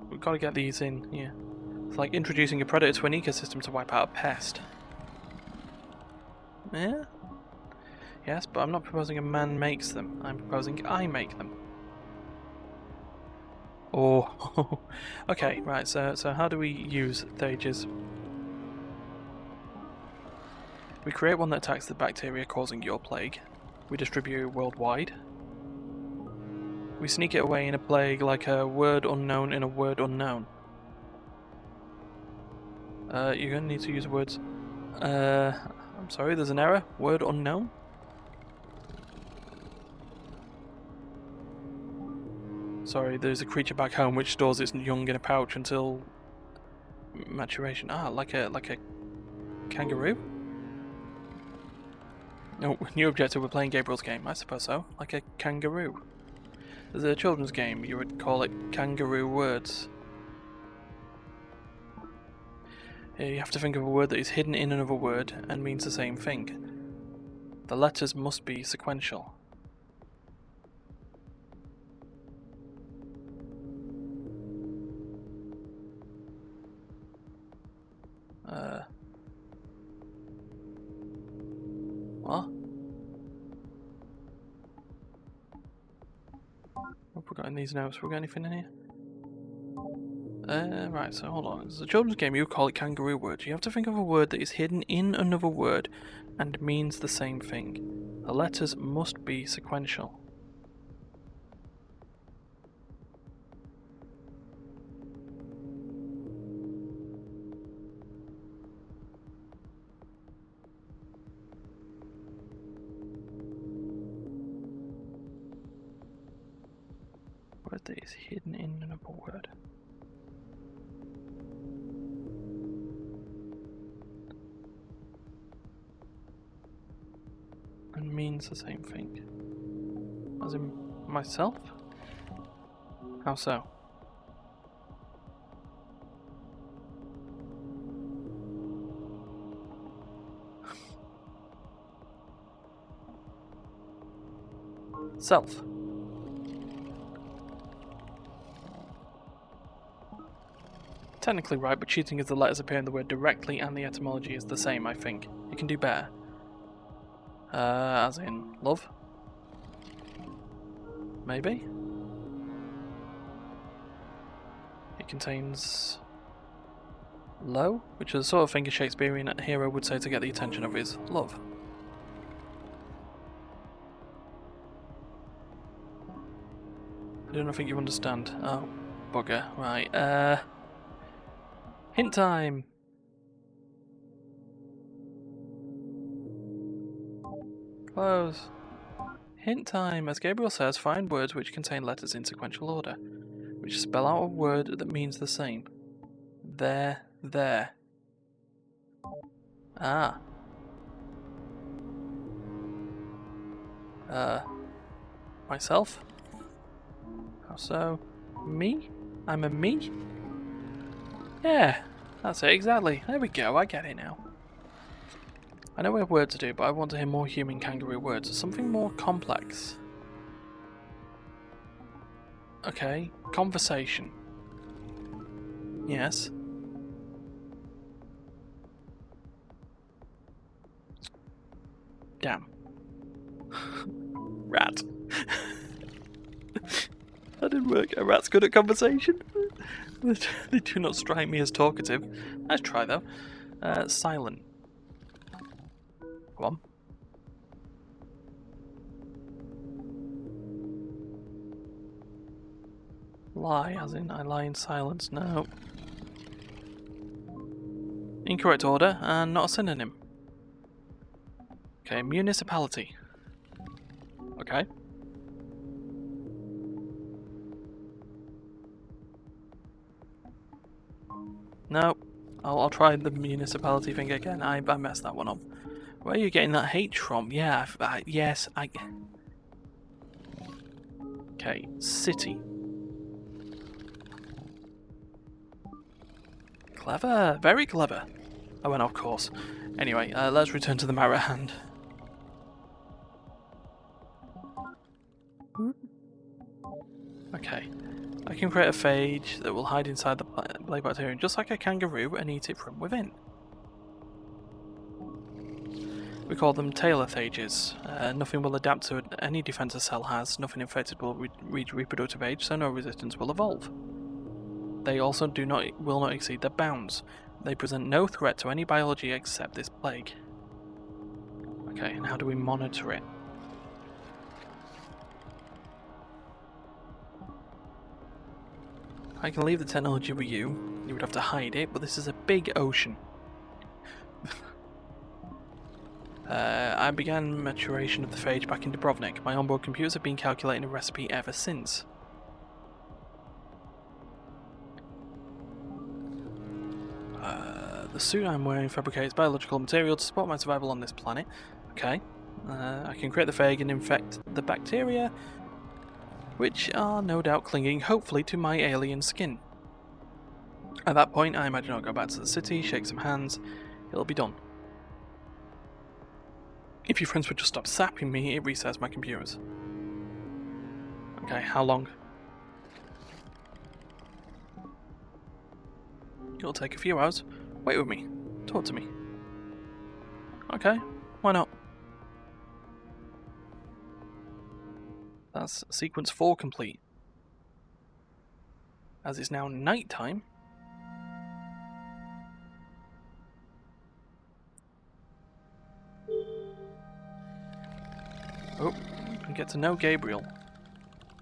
We've got to get these in, yeah. It's like introducing a predator to an ecosystem to wipe out a pest. Yeah? Yes, but I'm not proposing a man makes them. I'm proposing I make them. Oh, okay, right, so how do we use Thages? We create one that attacks the bacteria causing your plague. We distribute it worldwide. We sneak it away in a plague like a word unknown in a word unknown. You're going to need to use words... I'm sorry, there's an error. Word unknown? Sorry, there's a creature back home which stores its young in a pouch until... maturation. Ah, like a kangaroo? No, new objective, we're playing Gabriel's game. I suppose so. Like a kangaroo. There's a children's game, you would call it kangaroo words. You have to think of a word that is hidden in another word and means the same thing. The letters must be sequential. What? What have we got in these notes? Have we got anything in here? Right, so hold on. It's a children's game, you call it kangaroo words. You have to think of a word that is hidden in another word and means the same thing. The letters must be sequential. Word that is hidden in another word. And means the same thing. As in myself? How so? Self. Technically right, but cheating is the letters appear in the word directly and the etymology is the same, I think. You can do better. As in love? Maybe? It contains low, which is the sort of thing a Shakespearean hero would say to get the attention of his love. I don't think you understand. Oh, bugger. Right, hint time! Close. Hint time. As Gabriel says, find words which contain letters in sequential order, which spell out a word that means the same. There. Ah. Myself? How so? Me? I'm a me? Yeah, that's it, exactly. There we go, I get it now. I know we have work to do, but I want to hear more human kangaroo words. Something more complex. Okay, conversation. Yes. Damn. Rat. That didn't work. A rat's good at conversation. They do not strike me as talkative. Nice try though. Silent. Go on. Lie, as in I lie in silence. No. Incorrect order and not a synonym. Okay, municipality. Okay. No, I'll try the municipality thing again. I messed that one up. Where are you getting that H from? Yeah, yes, Okay, city. Clever, very clever. I went off course. Anyway, let's return to the matter at hand. Okay, I can create a phage that will hide inside the plague bacterium just like a kangaroo and eat it from within. We call them tailophages. Nothing will adapt to any defense a cell has, nothing infected will reach reproductive age, so no resistance will evolve. They also will not exceed their bounds. They present no threat to any biology except this plague. Okay, and how do we monitor it? I can leave the technology with you. You would have to hide it, but this is a big ocean. I began maturation of the phage back in Dubrovnik. My onboard computers have been calculating a recipe ever since. The suit I'm wearing fabricates biological material to support my survival on this planet. Okay. I can create the phage and infect the bacteria, which are no doubt clinging, hopefully, to my alien skin. At that point, I imagine I'll go back to the city, shake some hands, it'll be done. If your friends would just stop sapping me, it resets my computers. Okay, how long? It'll take a few hours. Wait with me. Talk to me. Okay, why not? That's sequence 4 complete. As it's now night time. Oh, and get to know Gabriel.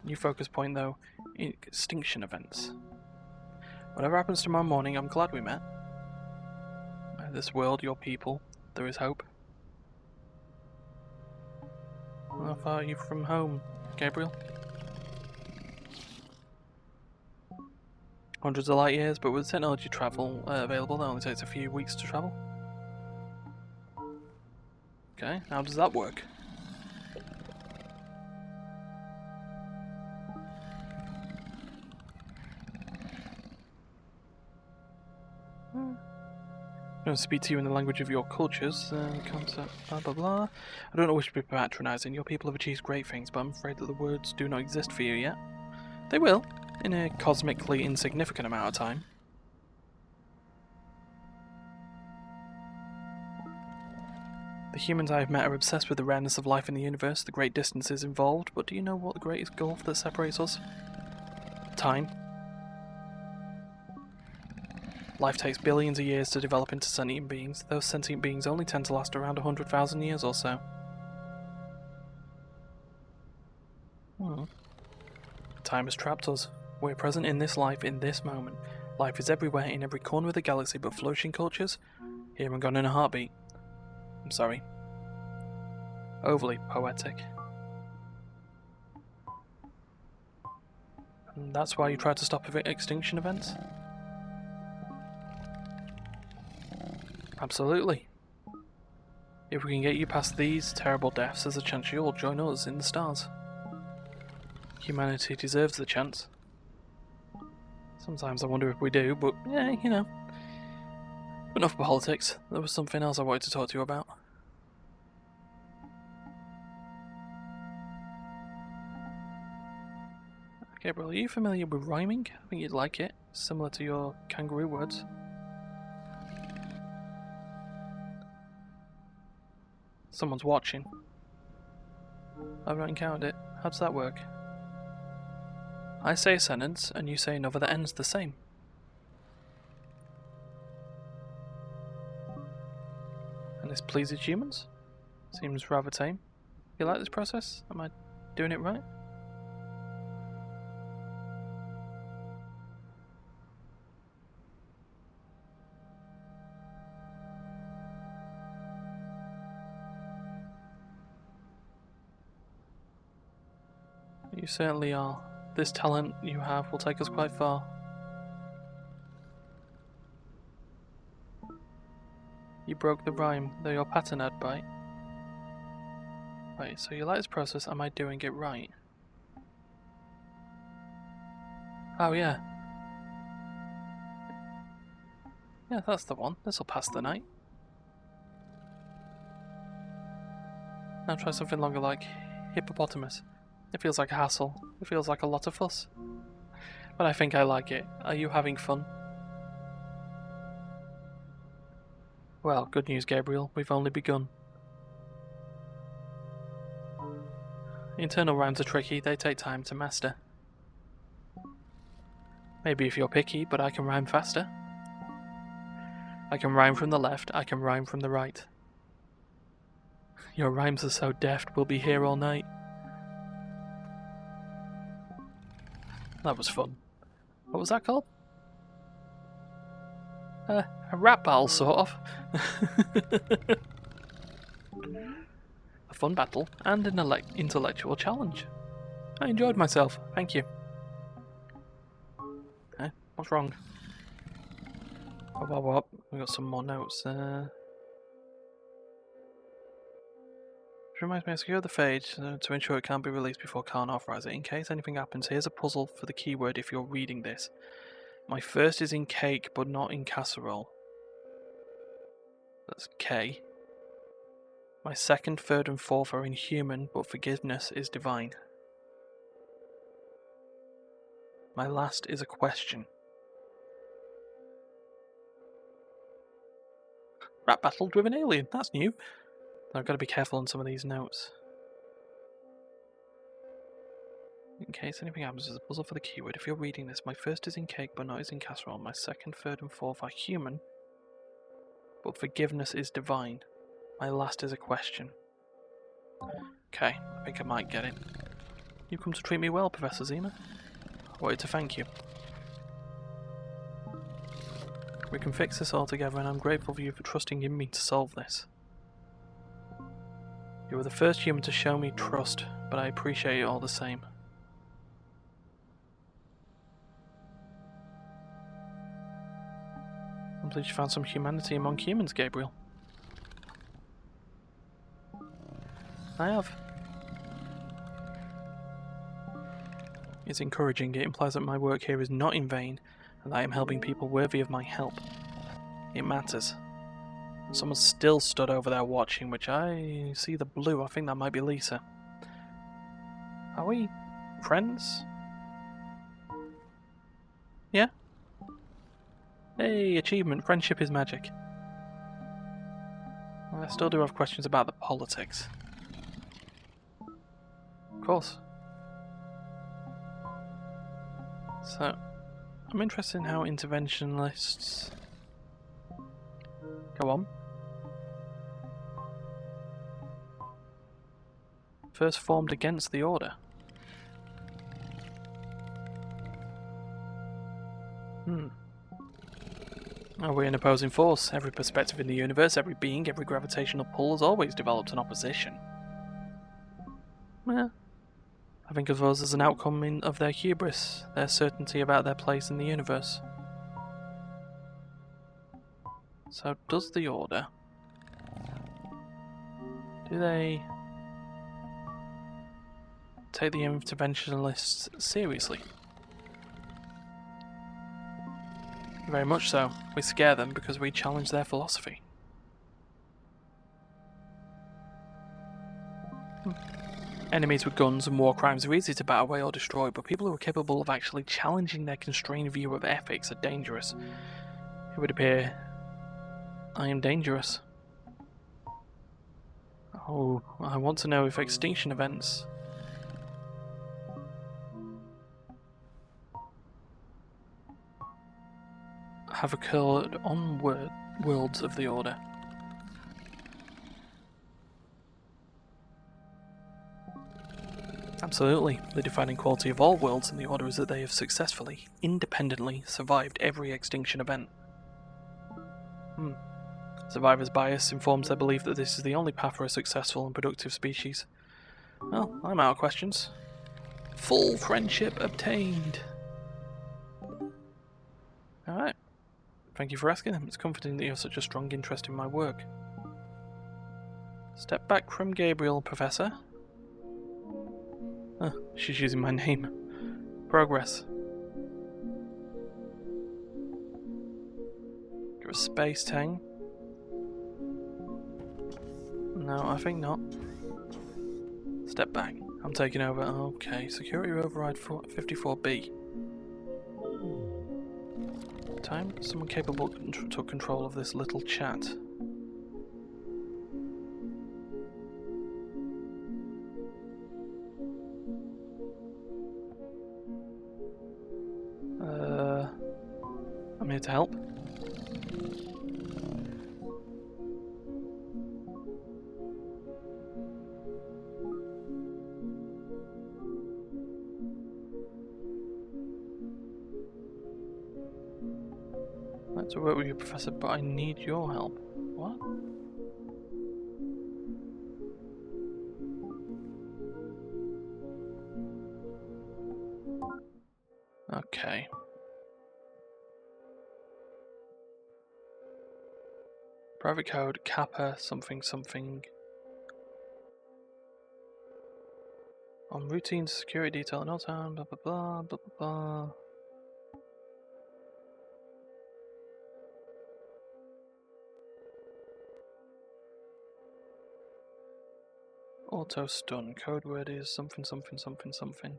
New focus point though, extinction events. Whatever happens tomorrow morning, I'm glad we met. This world, your people, there is hope. How far are you from home, Gabriel? Hundreds of light years, but with technology travel available, that only takes a few weeks to travel. Okay, how does that work? I'm going to speak to you in the language of your cultures, concept, blah blah blah. I don't wish to be patronising. Your people have achieved great things, but I'm afraid that the words do not exist for you yet. They will, in a cosmically insignificant amount of time. The humans I have met are obsessed with the rareness of life in the universe, the great distances involved, but do you know what the greatest gulf that separates us? Time. Life takes billions of years to develop into sentient beings. Those sentient beings only tend to last around 100,000 years or so. Time has trapped us. We're present in this life, in this moment. Life is everywhere, in every corner of the galaxy, but flourishing cultures? Here and gone in a heartbeat. I'm sorry. Overly poetic. And that's why you tried to stop extinction events? Absolutely. If we can get you past these terrible deaths, there's a chance you'll join us in the stars. Humanity deserves the chance. Sometimes I wonder if we do, but yeah, you know. Enough politics. There was something else I wanted to talk to you about. Gabriel, are you familiar with rhyming? I think you'd like it. Similar to your kangaroo words. Someone's watching. I've not encountered it. How does that work? I say a sentence, and you say another that ends the same. And this pleases humans? Seems rather tame. You like this process? Am I doing it right? You certainly are. This talent you have will take us quite far. You broke the rhyme, though your pattern had bite. Right, so you like this process, am I doing it right? Oh, yeah. Yeah, that's the one. This'll pass the night. Now try something longer like hippopotamus. It feels like a hassle. It feels like a lot of fuss. But I think I like it. Are you having fun? Well, good news, Gabriel. We've only begun. Internal rhymes are tricky. They take time to master. Maybe if you're picky, but I can rhyme faster. I can rhyme from the left. I can rhyme from the right. Your rhymes are so deft, we'll be here all night. That was fun. What was that called? A rap battle, sort of. A fun battle and an intellectual challenge. I enjoyed myself, thank you. What's wrong? What? We got some more notes. Which reminds me, I secure the phage to ensure it can't be released before Khan authorizes it. In case anything happens, here's a puzzle for the keyword if you're reading this. My first is in cake, but not in casserole. That's K. My second, third, and fourth are in human, but forgiveness is divine. My last is a question. Rap battle with an alien, that's new. I've got to be careful on some of these notes. In case anything happens, there's a puzzle for the keyword. If you're reading this, my first is in cake, but not is in casserole. My second, third, and fourth are human, but forgiveness is divine. My last is a question. Okay, I think I might get it. You come to treat me well, Professor Zima. I wanted to thank you. We can fix this all together, and I'm grateful for you for trusting in me to solve this. You were the first human to show me trust, but I appreciate it all the same. I'm pleased you found some humanity among humans, Gabriel. I have. It's encouraging. It implies that my work here is not in vain, and that I am helping people worthy of my help. It matters. Someone still stood over there watching, which I see the blue. I think that might be Lisa. Are we friends? Yeah? Hey, achievement. Friendship is magic. Well, I still do have questions about the politics. Of course. So, I'm interested in how interventionists... Go on. First formed against the Order. Oh, we're an opposing force. Every perspective in the universe, every being, every gravitational pull has always developed an opposition. Well, I think of us as an outcome of their hubris, their certainty about their place in the universe. So, does the Order... do they... take the interventionists seriously? Very much so. We scare them because we challenge their philosophy. Enemies with guns and war crimes are easy to bat away or destroy, but people who are capable of actually challenging their constrained view of ethics are dangerous. It would appear I am dangerous. Oh, I want to know if extinction events... have occurred on worlds of the Order. Absolutely. The defining quality of all worlds in the Order is that they have successfully, independently, survived every extinction event. Survivor's bias informs their belief that this is the only path for a successful and productive species. Well, I'm out of questions. Full friendship obtained. Alright. Thank you for asking. It's comforting that you have such a strong interest in my work. Step back from Gabriel, Professor. She's using my name. Progress. You're a space tang. No, I think not. Step back. I'm taking over. Okay, security override 54B. Time. Someone capable took control of this little chat. I'm here to help. I'd like to work with you, Professor, but I need your help. What? Okay. Private code, Kappa, something, something. On routine security detail in all time, blah blah blah, blah blah blah. Auto stun, code word is something, something, something, something.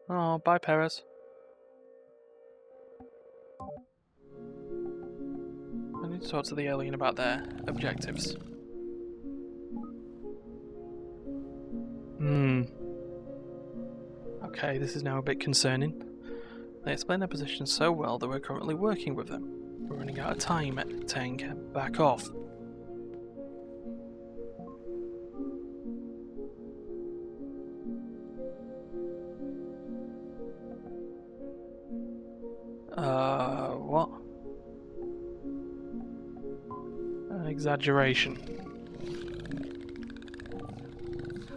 Oh, bye, Perez. I need to talk to the alien about their objectives. Okay, this is now a bit concerning. They explain their position so well that we're currently working with them. We're running out of time, Tank. Back off. What? An exaggeration.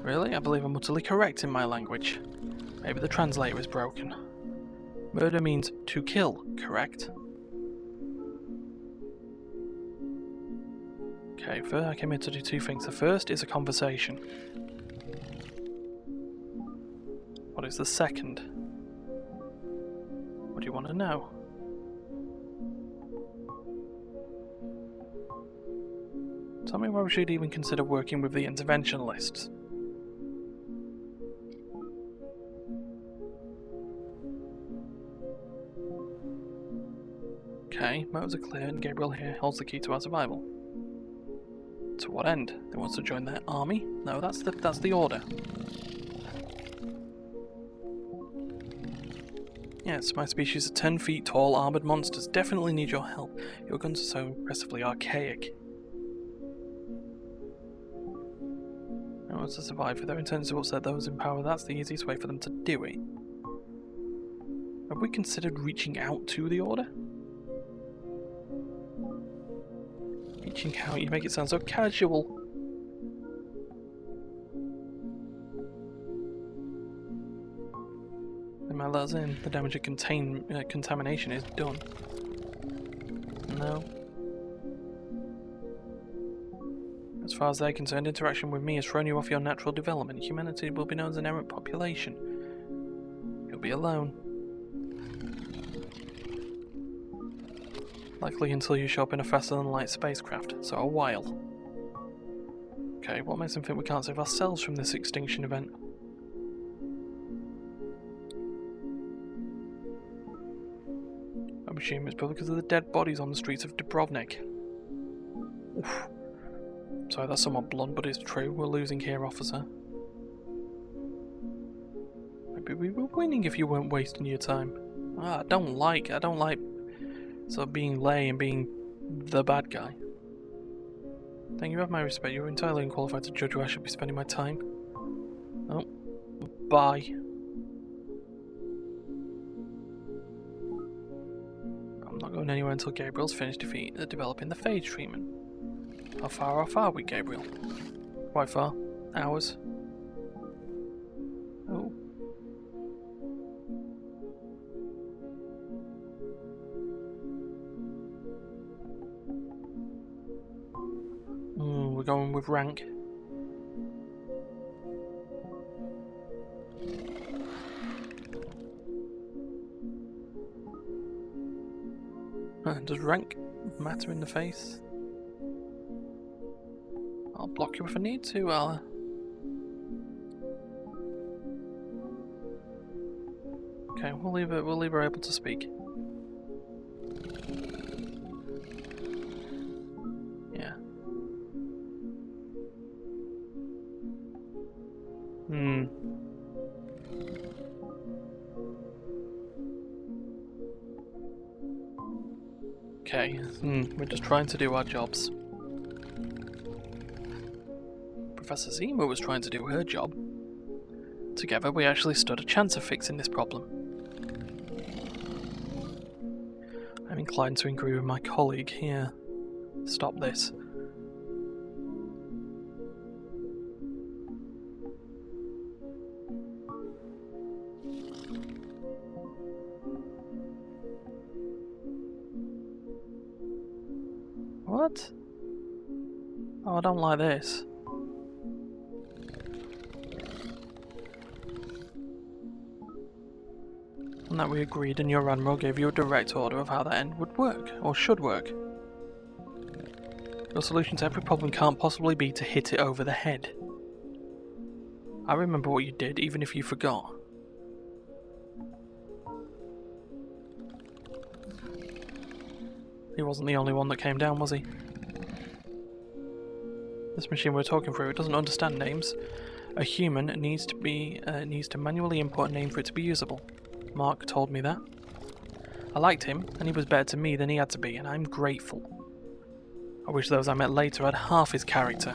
Really? I believe I'm utterly correct in my language. Maybe the translator is broken. Murder means to kill, correct? Okay, first I came here to do two things. The first is a conversation. What is the second? What do you want to know? Tell me why we should even consider working with the interventionalists. Okay, motives are clear and Gabriel here holds the key to our survival. To what end? They want to join their army? No, that's the order. Yes, my species of 10 feet tall armoured monsters definitely need your help. Your guns are so impressively archaic. No one's to survive. If their intent is to upset those in power, that's the easiest way for them to do it. Have we considered reaching out to the order? Reaching out, you make it sound so casual. They might let us in. The damage of contamination is done. No. As far as they're concerned, interaction with me has thrown you off your natural development. Humanity will be known as an errant population. You'll be alone. Likely until you show up in a faster-than-light spacecraft, so a while. Okay, what makes them think we can't save ourselves from this extinction event? I'm assuming it's probably because of the dead bodies on the streets of Dubrovnik. Oof. Sorry, that's somewhat blunt, but it's true. We're losing here, officer. Maybe we were winning if you weren't wasting your time. I don't like sort of being lay and being the bad guy. Thank you, have my respect. You're entirely unqualified to judge where I should be spending my time. Oh, bye. I'm not going anywhere until Gabriel's finished developing the phage treatment. How far off are we, Gabriel? Quite far. Hours. Oh. We're going with rank. Does rank matter in the face? I'll block you if I need to, Ella. Okay, we'll leave her able to speak. Yeah. Okay, we're just trying to do our jobs. Professor Zima was trying to do her job. Together we actually stood a chance of fixing this problem. I'm inclined to agree with my colleague here. Stop this. What? Oh, I don't like this. And that we agreed and your admiral gave you a direct order of how that end would work, or should work. Your solution to every problem can't possibly be to hit it over the head. I remember what you did, even if you forgot. He wasn't the only one that came down, was he? This machine we're talking through, it doesn't understand names. A human needs to manually input a name for it to be usable. Mark told me that. I liked him, and he was better to me than he had to be, and I'm grateful. I wish those I met later had half his character.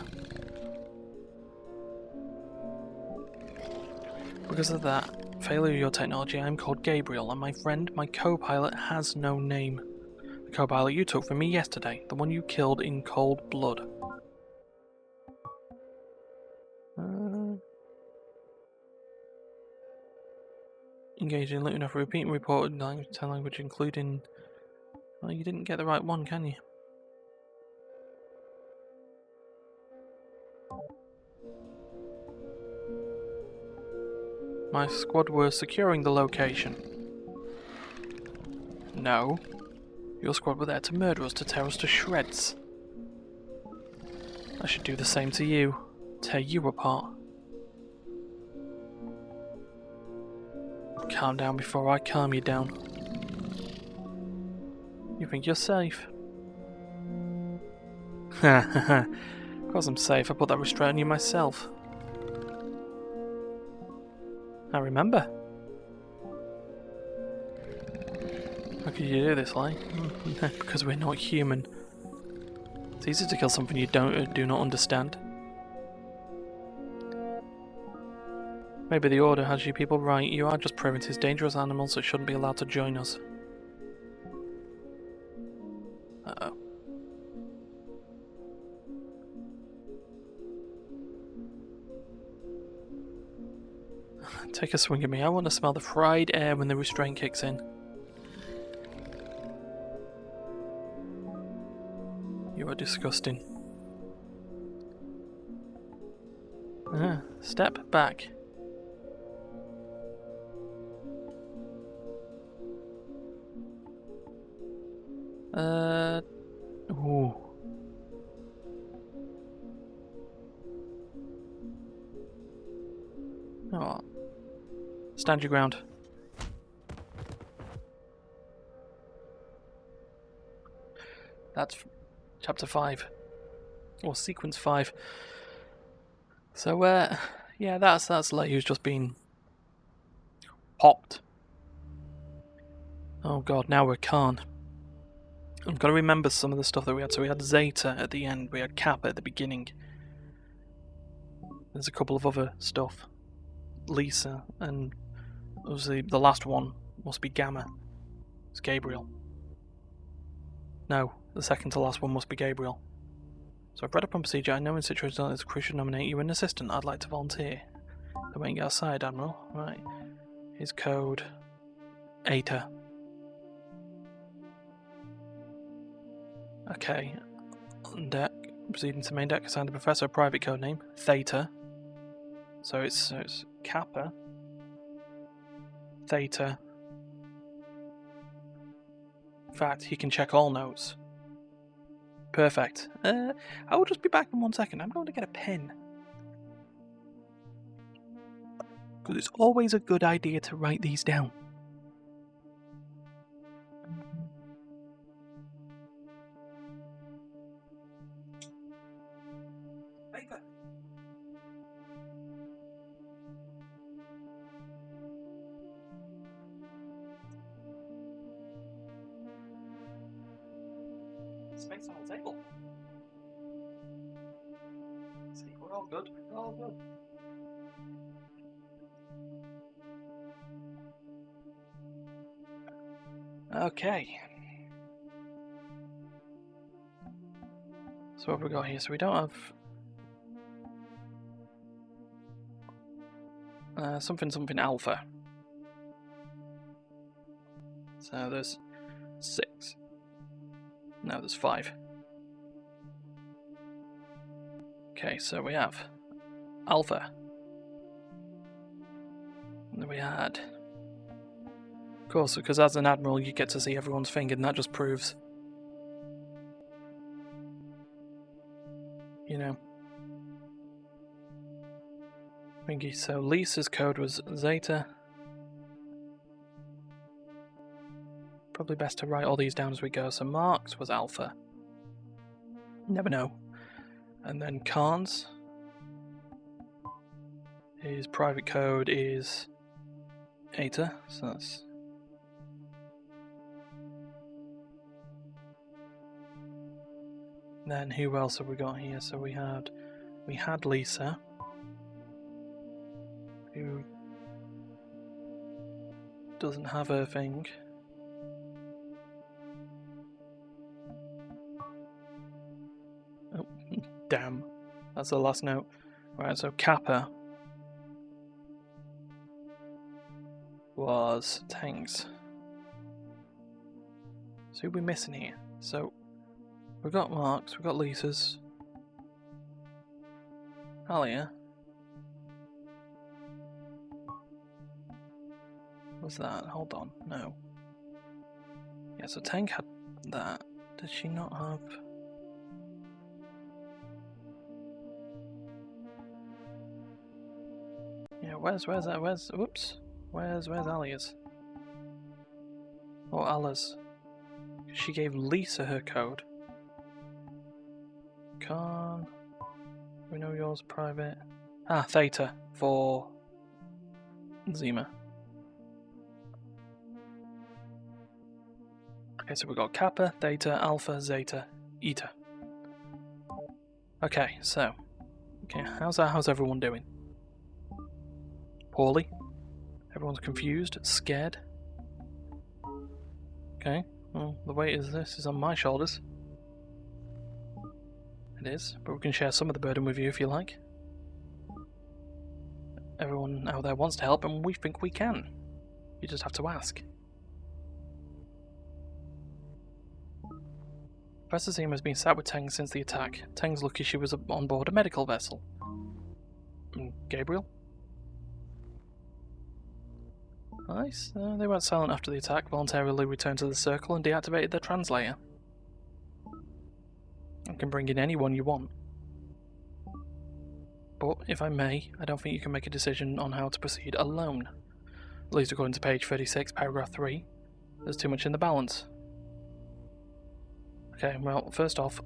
Because of that failure of your technology, I'm called Gabriel, and my friend, my co-pilot, has no name. The co-pilot you took from me yesterday, the one you killed in cold blood. Engaged in enough repeat and reported language including... Well, you didn't get the right one, can you? My squad were securing the location. No. Your squad were there to murder us, to tear us to shreds. I should do the same to you. Tear you apart. Calm down before I calm you down. You think you're safe? Of course I'm safe. I put that restraint on you myself. I remember. How could you do this, like? Because we're not human. It's easy to kill something you do not understand. Maybe the Order has you people right. You are just primitive, dangerous animals that shouldn't be allowed to join us. Uh-oh. Take a swing at me. I want to smell the fried air when the restraint kicks in. You are disgusting. Step back. Ooh. Oh. Stand your ground. That's chapter 5. Or sequence 5. So, yeah, that's like who's just been popped. Oh god, now we're Khan. I've got to remember some of the stuff that we had. So we had Zeta at the end, we had Kappa at the beginning. There's a couple of other stuff. Lisa, and obviously the last one must be Gamma. It's Gabriel. No, the second to last one must be Gabriel. So I've read up on procedure. I know in situations like this, crew should nominate you an assistant. I'd like to volunteer. They're waiting outside, Admiral. Right. His code. ATA. Okay. On deck. Proceeding to main deck, assign the professor a private code name, Theta. So it's Kappa, Theta. In fact, he can check all notes. Perfect. I will just be back in 1 second. I'm going to get a pen. Because it's always a good idea to write these down. Paper. Space on the table. See, we're all good. We're all good. Okay. So what have we got here? So we don't have something alpha. So there's 6. No, there's 5. Okay, so we have alpha. And then we had... Of course, because as an admiral you get to see everyone's finger, and that just proves... You know... Thingy. So Lisa's code was Zeta. Probably best to write all these down as we go. So Mark's was Alpha. Never know. And then Khan's. His private code is Eta. So that's... Then who else have we got here? So we had Lisa, who doesn't have her thing. Oh, damn. That's the last note. Right, so Kappa was Tangs. So who are we missing here? So we've got Mark's, we've got Lisa's, Alia. What's that? Hold on, no. Yeah, so Tank had that. Did she not have... Yeah, where's Alia's? Or Alla's? She gave Lisa her code. Khan. We know yours private. Ah, Theta for Zima. Okay, so we've got Kappa, Theta, Alpha, Zeta, Eta. Okay, so. Okay, how's everyone doing? Poorly? Everyone's confused, scared? Okay, well, the weight is this is on my shoulders. It is, but we can share some of the burden with you if you like. Everyone out there wants to help, and we think we can. You just have to ask. Professor Zima has been sat with Teng since the attack. Teng's lucky she was on board a medical vessel. Gabriel? Nice. They went silent after the attack, voluntarily returned to the circle and deactivated their translator. I can bring in anyone you want. But, if I may, I don't think you can make a decision on how to proceed alone. At least according to page 36, paragraph 3. There's too much in the balance. Okay, well, first off,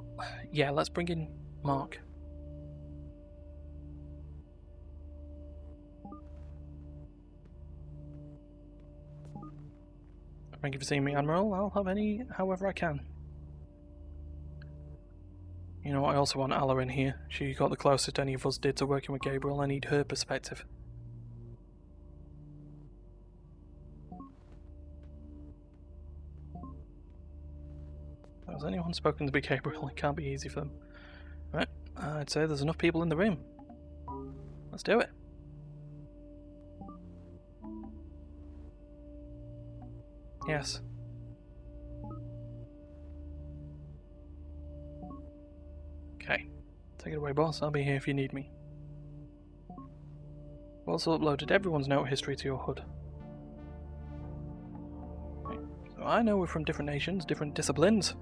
yeah, let's bring in Mark. Thank you for seeing me, Admiral. I'll help however I can. You know, I also want Alla in here. She got the closest any of us did to working with Gabriel. I need her perspective. Has anyone spoken to be Gabriel? It can't be easy for them. Right, I'd say there's enough people in the room. Let's do it. Yes. Okay. Take it away, boss. I'll be here if you need me. I've also uploaded everyone's note history to your HUD. Okay. So I know we're from different nations, different disciplines.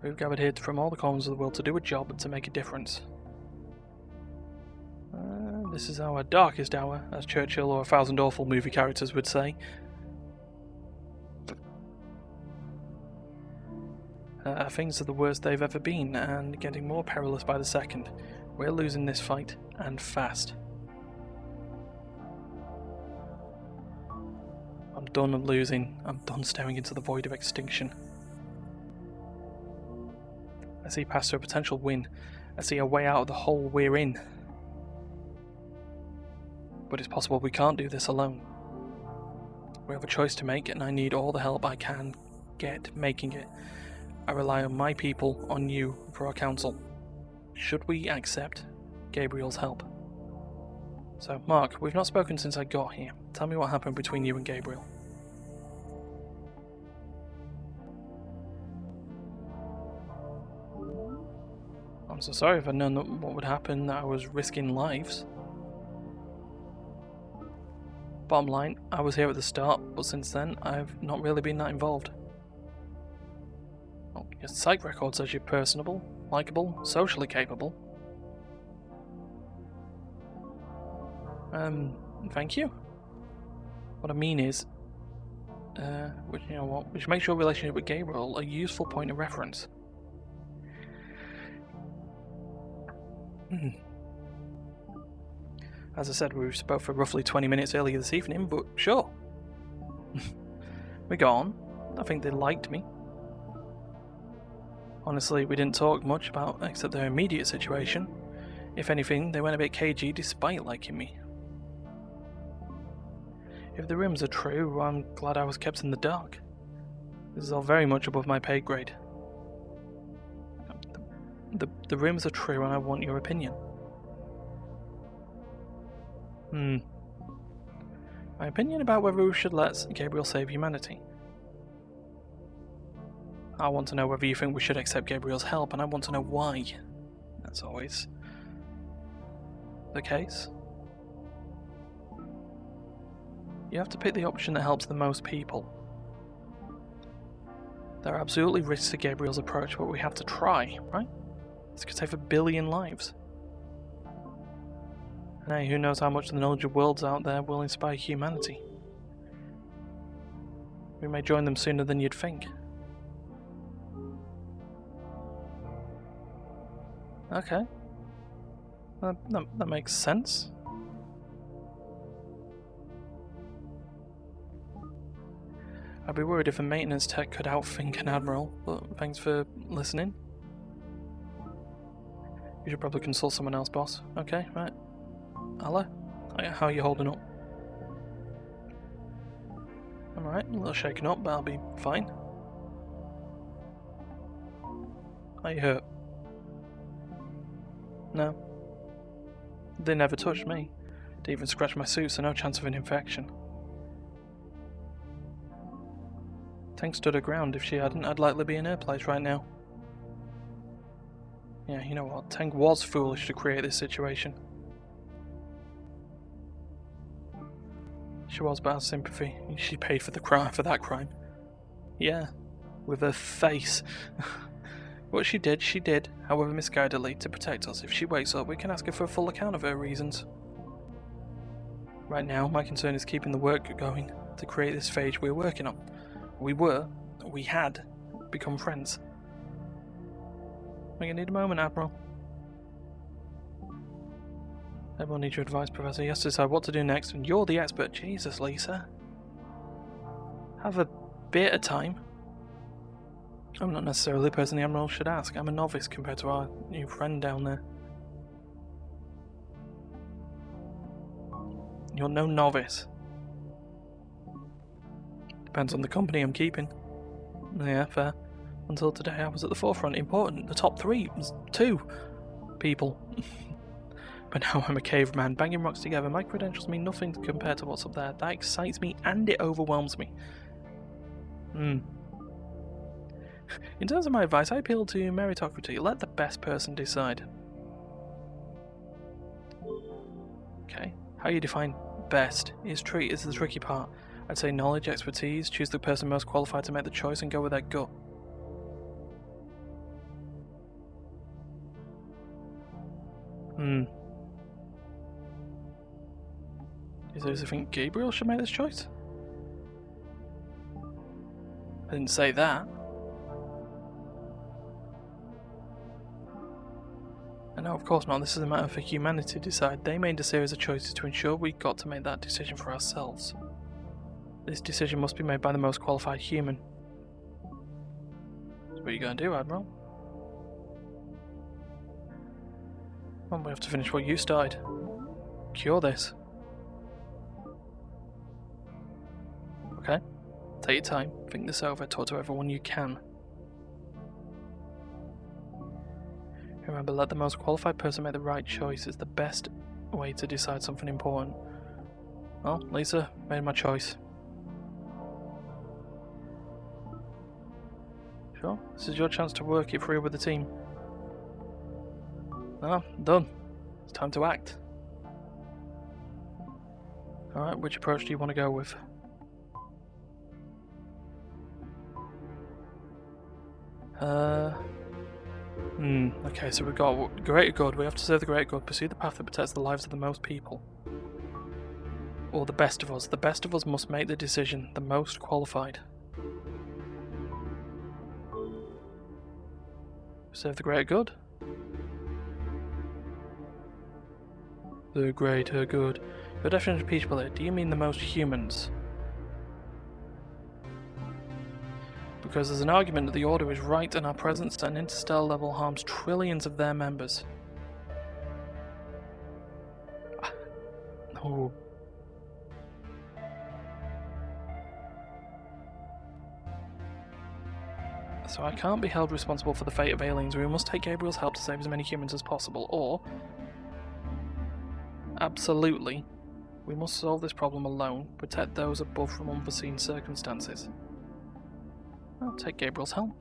We've gathered here from all the corners of the world to do a job and to make a difference. This is our darkest hour, as Churchill or 1,000 awful movie characters would say. Things are the worst they've ever been, and getting more perilous by the second. We're losing this fight, and fast. I'm done losing. I'm done staring into the void of extinction. I see past a potential win. I see a way out of the hole we're in. But it's possible we can't do this alone. We have a choice to make, and I need all the help I can get making it. I rely on my people, on you, for our counsel. Should we accept Gabriel's help? So, Mark, we've not spoken since I got here. Tell me what happened between you and Gabriel. I'm so sorry if I'd known what would happen, that I was risking lives. Bottom line, I was here at the start, but since then, I've not really been that involved. Well, your psych record says you're personable, likeable, socially capable. Thank you. What I mean is, you know what, which makes your relationship with Gabriel a useful point of reference. As I said, we spoke for roughly 20 minutes earlier this evening, but sure. We got on. I think they liked me. Honestly, we didn't talk much about except their immediate situation. If anything, they went a bit cagey despite liking me. If the rumours are true, I'm glad I was kept in the dark. This is all very much above my pay grade. The rumours are true and I want your opinion. My opinion about whether we should let Gabriel save humanity. I want to know whether you think we should accept Gabriel's help, and I want to know why. That's always the case. You have to pick the option that helps the most people. There are absolutely risks to Gabriel's approach, but we have to try, right? This could save 1 billion lives. And hey, who knows how much the knowledge of worlds out there will inspire humanity. We may join them sooner than you'd think. Okay. That makes sense. I'd be worried if a maintenance tech could outthink an admiral, but thanks for listening. You should probably consult someone else, boss. Okay, right. Hello? How are you holding up? I'm alright, a little shaken up, but I'll be fine. Are you hurt? No. They never touched me. They even scratched my suit, so no chance of an infection. Tank stood her ground. If she hadn't, I'd likely be in her place right now. Yeah, you know what? Tank was foolish to create this situation. She was, but our sympathy. She paid for that crime. Yeah, with her face. What she did, however misguidedly, to protect us. If she wakes up, we can ask her for a full account of her reasons. Right now, my concern is keeping the work going to create this phage we're working on. We had become friends. We're gonna need a moment, Admiral. Everyone needs your advice, Professor. You have to decide what to do next, and you're the expert. Jesus, Lisa. Have a bit of time. I'm not necessarily the person the Admiral should ask. I'm a novice compared to our new friend down there. You're no novice. Depends on the company I'm keeping. Yeah, fair. Until today I was at the forefront. Important. The top 3 was 2 people. But now I'm a caveman, banging rocks together. My credentials mean nothing compared to what's up there. That excites me and it overwhelms me. In terms of my advice, I appeal to meritocracy. Let the best person decide. Okay. How you define best is the tricky part. I'd say knowledge, expertise, choose the person most qualified to make the choice and go with their gut. Does he think Gabriel should make this choice? I didn't say that. No, of course not. This is a matter for humanity to decide. They made a series of choices to ensure we got to make that decision for ourselves. This decision must be made by the most qualified human. So what are you going to do, Admiral? Well, we have to finish what you started. Cure this. Okay? Take your time, think this over, talk to everyone you can. Remember, let the most qualified person make the right choice. It's the best way to decide something important. Well, Lisa, made my choice. Sure, this is your chance to work it through with the team. No, done. It's time to act. Alright, which approach do you want to go with? Okay, so we've got greater good. We have to serve the greater good, pursue the path that protects the lives of the most people. Or the best of us. The best of us must make the decision, the most qualified. Serve the greater good? The greater good. Your definition of people here, do you mean the most humans? Because there's an argument that the Order is right and our presence at an interstellar level harms trillions of their members. Oh. So I can't be held responsible for the fate of aliens. We must take Gabriel's help to save as many humans as possible, or... absolutely, we must solve this problem alone, protect those above from unforeseen circumstances. I'll take Gabriel's help.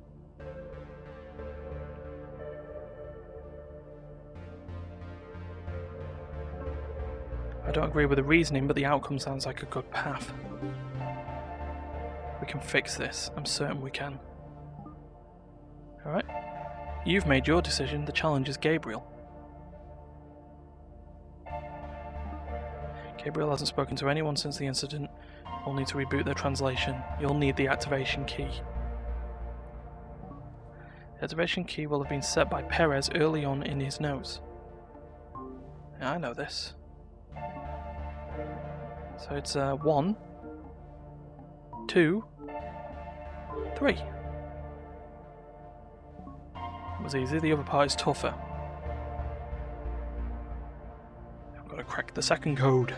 I don't agree with the reasoning, but the outcome sounds like a good path. We can fix this. I'm certain we can. Alright. You've made your decision. The challenge is Gabriel. Gabriel hasn't spoken to anyone since the incident. We'll need to reboot their translation. You'll need the activation key. The activation key will have been set by Perez early on in his notes. Yeah, I know this. So it's 1, 2, 3. It was easy, the other part is tougher. I've got to crack the second code.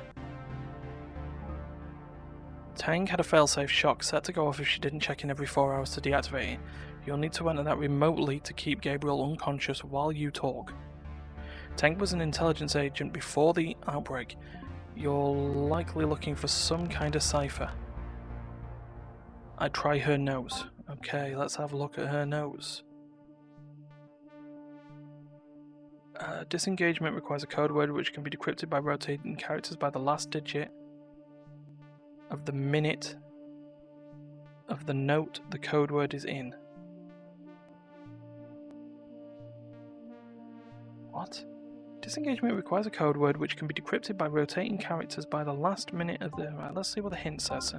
Tang had a failsafe shock set to go off if she didn't check in every 4 hours to deactivate it. You'll need to enter that remotely to keep Gabriel unconscious while you talk. Tang was an intelligence agent before the outbreak. You're likely looking for some kind of cipher. I'd try her nose. Okay, let's have a look at her nose. Disengagement requires a code word which can be decrypted by rotating characters by the last digit of the minute of the note the code word is in. What? Disengagement requires a code word which can be decrypted by rotating characters by the last minute of the... Right, let's see what the hint says.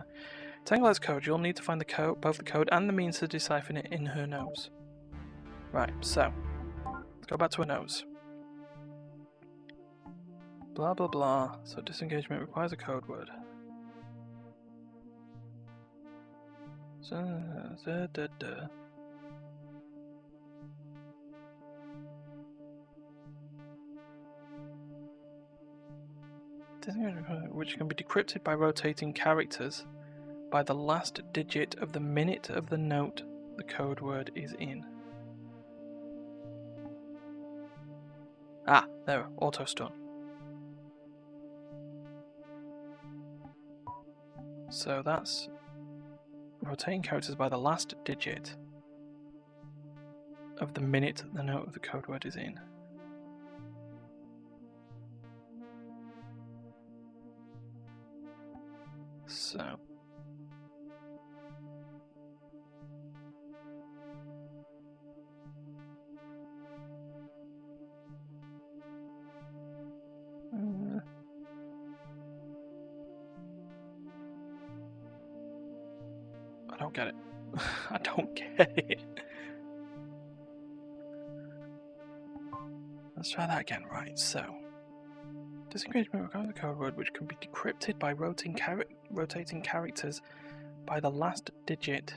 Tangle's code, you'll need to find the code, both the code and the means to decipher it in her nose. Right, so, let's go back to her nose. Blah blah blah, so disengagement requires a code word. Which can be decrypted by rotating characters by the last digit of the minute of the note the code word is in. Ah, there, auto stun. So that's rotating characters by the last digit. of the minute the note of the code word is in. So I don't get it. I don't get it. Let's try that again. Right, so disengagement requires a code word which can be decrypted by rotating characters by the last digit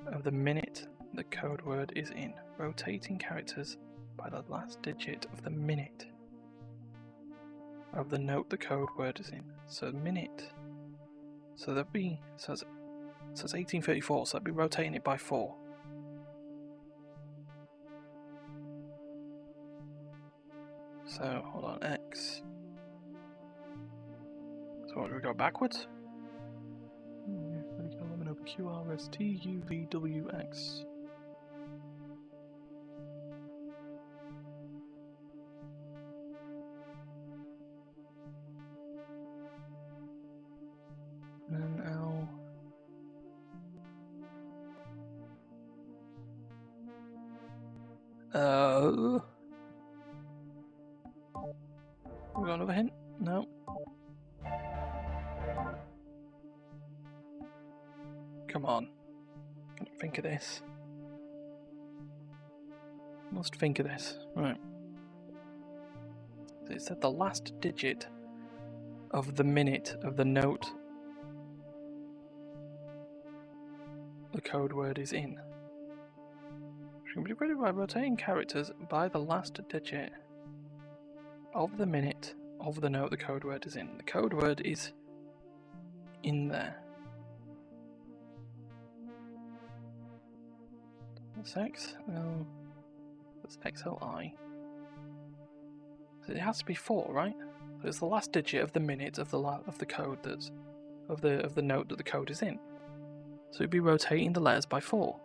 of the minute the code word is in. Rotating characters by the last digit of the minute of the note the code word is in. So minute. So that'd be so it's 1834. So that'd be rotating it by 4. So hold on, X. So what, do we go backwards? QRSTUVWX. And L. We got another hint? No. Come on. Think of this. Must think of this. Right. So it said the last digit of the minute of the note the code word is in. Which can be decrypted by rotating characters by the last digit of the minute of the note the code word is in. The code word is in there. That's X. No. That's XLI. So it has to be 4, right? So it's the last digit of the minute of the code that's of the note that the code is in. So it'd be rotating the letters by 4.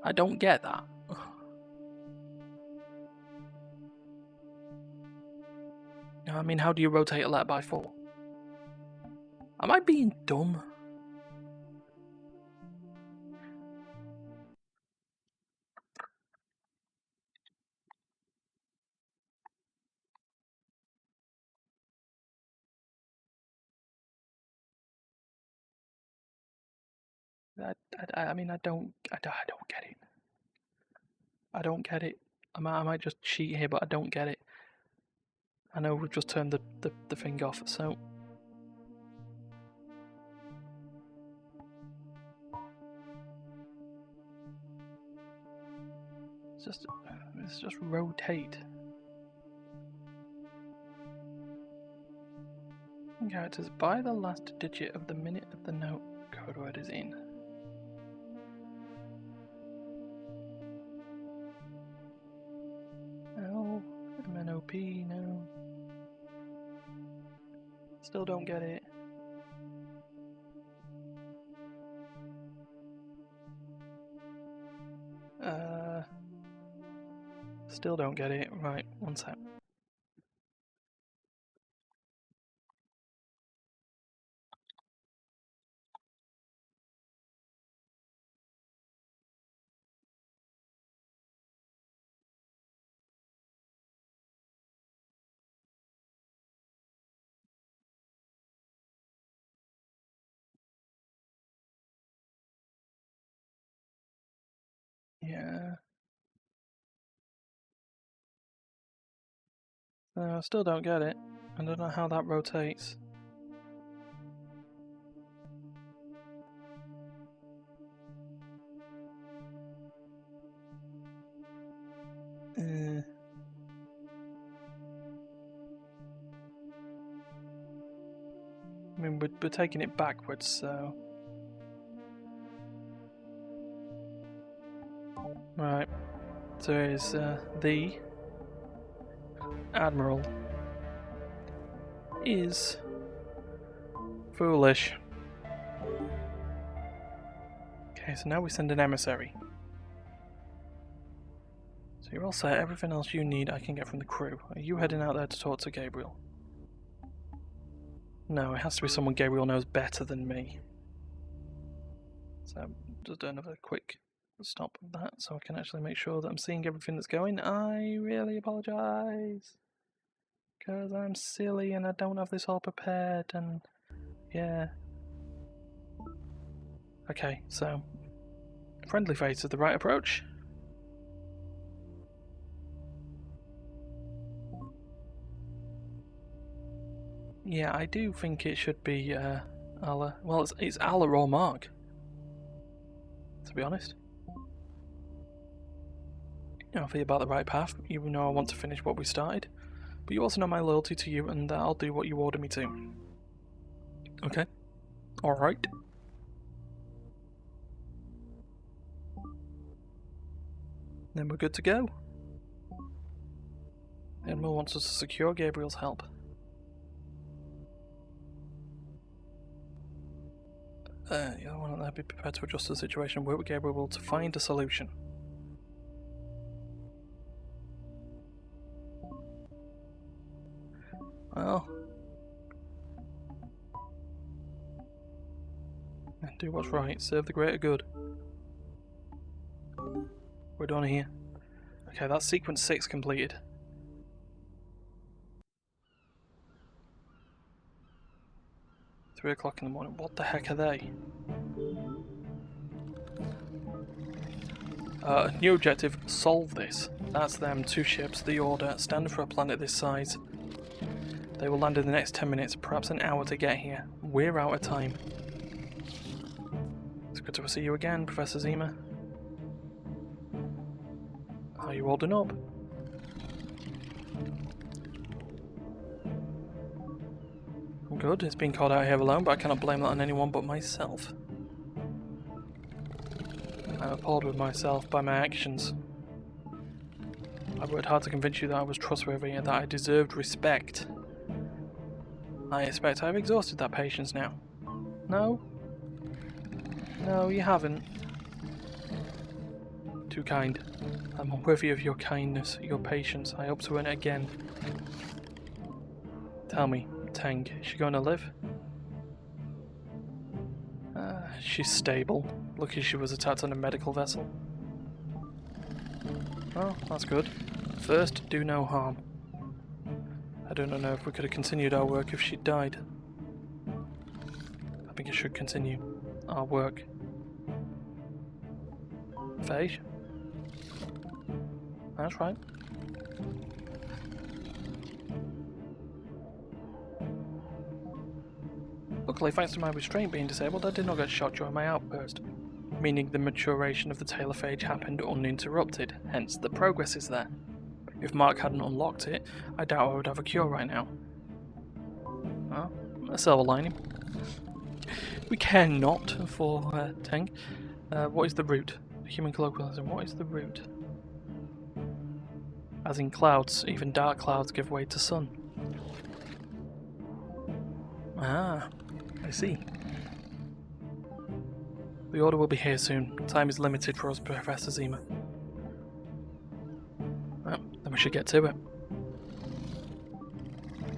I don't get that. I mean, how do you rotate a letter by 4? Am I being dumb? I mean, I don't get it. I don't get it. I might just cheat here, but I don't get it. I know we've just turned the thing off, so let's just rotate. Characters by the last digit of the minute of the note the code word is in. L, MNOP, no. Still don't get it. Still don't get it. Right, one sec. Yeah. I still don't get it. I don't know how that rotates. I mean, we're taking it backwards, so... Right. So it's the Admiral is foolish. Okay, so now we send an emissary. So you're all set. Everything else you need I can get from the crew. Are you heading out there to talk to Gabriel? No, it has to be someone Gabriel knows better than me. So just do another quick stop of that so I can actually make sure that I'm seeing everything that's going. I really apologise. Because I'm silly and I don't have this all prepared and yeah. Okay, so friendly face is the right approach. Yeah, I do think it should be Allah. Well, it's Allah or Mark, to be honest. You know, I feel about the right path. You know I want to finish what we started. But you also know my loyalty to you and that I'll do what you order me to. Okay? Alright. Then we're good to go. Admiral wants us to secure Gabriel's help. You don't want to be prepared to adjust to the situation, work with Gabriel to find a solution. Well, do what's right, serve the greater good. We're done here. Okay, that's sequence 6 completed. 3 o'clock in the morning. What the heck are they? New objective, solve this. That's them, 2 ships, the Order, standard for a planet this size. They will land in the next 10 minutes, perhaps an hour to get here. We're out of time. It's good to see you again, Professor Zima. Are you holding up? I'm good. It's been called out here alone, but I cannot blame that on anyone but myself. I'm appalled with myself by my actions. I worked hard to convince you that I was trustworthy and that I deserved respect. I expect I've exhausted that patience now. No? No, you haven't. Too kind. I'm unworthy of your kindness, your patience. I hope to earn it again. Tell me, Tang, is she going to live? She's stable. Lucky she was attacked on a medical vessel. Oh, that's good. First, do no harm. I don't know if we could have continued our work if she'd died. I think it should continue. Our work. Phage? That's right. Luckily, thanks to my restraint being disabled, I did not get shot during my outburst, meaning the maturation of the tail of Phage happened uninterrupted, hence the progress is there. If Mark hadn't unlocked it, I doubt I would have a cure right now. Oh, a silver lining. We care not for Tang. What is the root? Human colloquialism, what is the root? As in clouds, even dark clouds give way to sun. Ah, I see. The Order will be here soon. Time is limited for us, Professor Zima. Well, then we should get to it.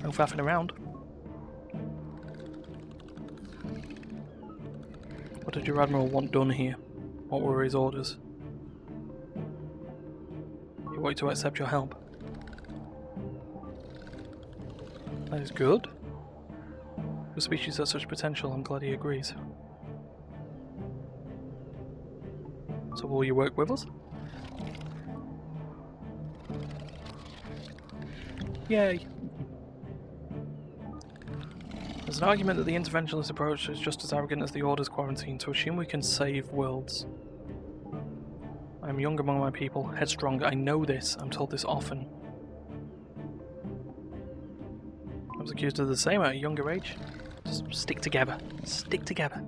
No faffing around. What did your Admiral want done here? What were his orders? He wanted to accept your help. That is good. For a species has such potential, I'm glad he agrees. So will you work with us? Yay! There's an argument that the interventionist approach is just as arrogant as the Order's quarantine to assume we can save worlds. I am young among my people, headstrong, I know this, I'm told this often. I was accused of the same at a younger age. Just stick together. Stick together.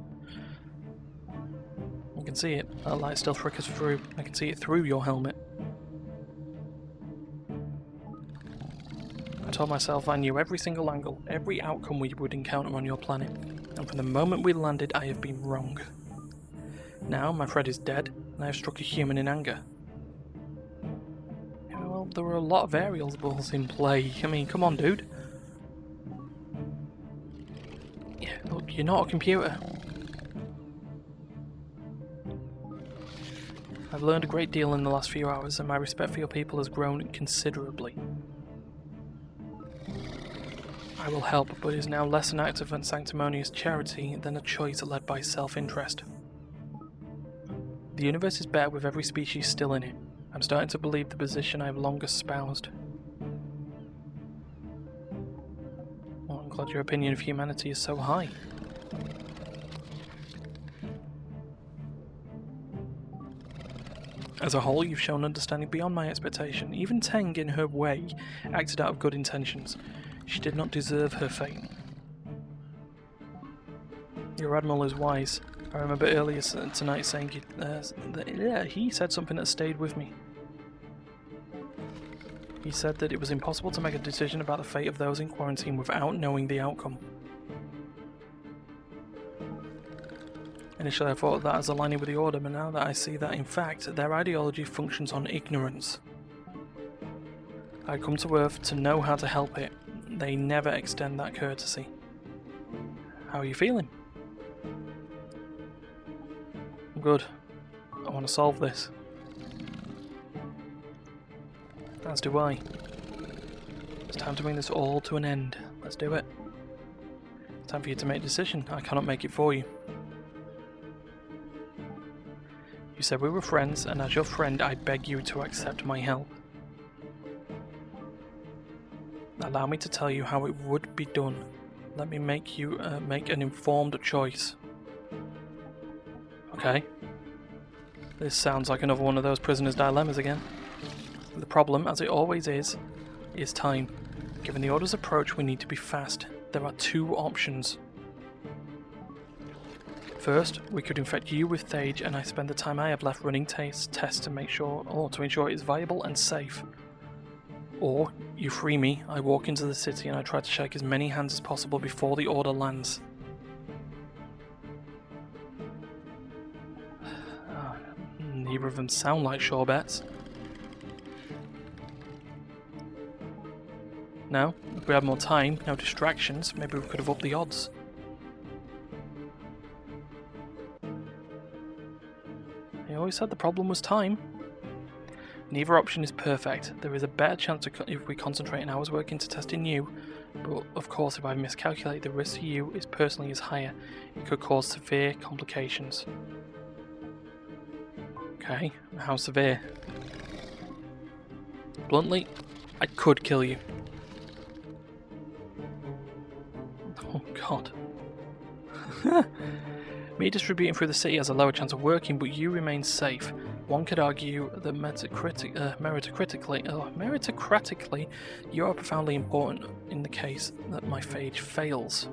You can see it. That light still flickers through. I can see it through your helmet. I told myself I knew every single angle, every outcome we would encounter on your planet, and from the moment we landed I have been wrong. Now my friend is dead, and I have struck a human in anger. Well, there were a lot of variables in play. I mean, come on, dude. Yeah, look, you're not a computer. I've learned a great deal in the last few hours, and my respect for your people has grown considerably. I will help, but it is now less an act of unsanctimonious charity than a choice led by self-interest. The universe is better with every species still in it. I'm starting to believe the position I have long espoused. Well, I'm glad your opinion of humanity is so high. As a whole, you've shown understanding beyond my expectation. Even Teng, in her way, acted out of good intentions. She did not deserve her fate. Your admiral is wise. I remember earlier tonight saying he said something that stayed with me. He said that it was impossible to make a decision about the fate of those in quarantine without knowing the outcome. Initially I thought of that as aligning with the Order, but now that I see that in fact their ideology functions on ignorance. I come to Earth to know how to help it. They never extend that courtesy. How are you feeling? I'm good. I want to solve this. As do I. It's time to bring this all to an end. Let's do it. It's time for you to make a decision. I cannot make it for you. You said we were friends, and as your friend I beg you to accept my help. Allow me to tell you how it would be done. Let me make you make an informed choice. Okay. This sounds like another one of those prisoner's dilemmas again. The problem, as it always is time. Given the Order's approach, we need to be fast. There are two options. First, we could infect you with Thage, and I spend the time I have left running tests to make sure, or to ensure it is viable and safe. Or, you free me, I walk into the city and I try to shake as many hands as possible before the Order lands. Neither of them sound like sure bets. Now, if we had more time, no distractions, maybe we could have upped the odds. I always said the problem was time. Neither option is perfect. There is a better chance if we concentrate an hour's work into testing you, but of course if I miscalculate, the risk to you is personally higher. It could cause severe complications. Okay, how severe? Bluntly, I could kill you. Oh god. Me distributing through the city has a lower chance of working, but you remain safe. One could argue that meritocratically, you are profoundly important in the case that my phage fails.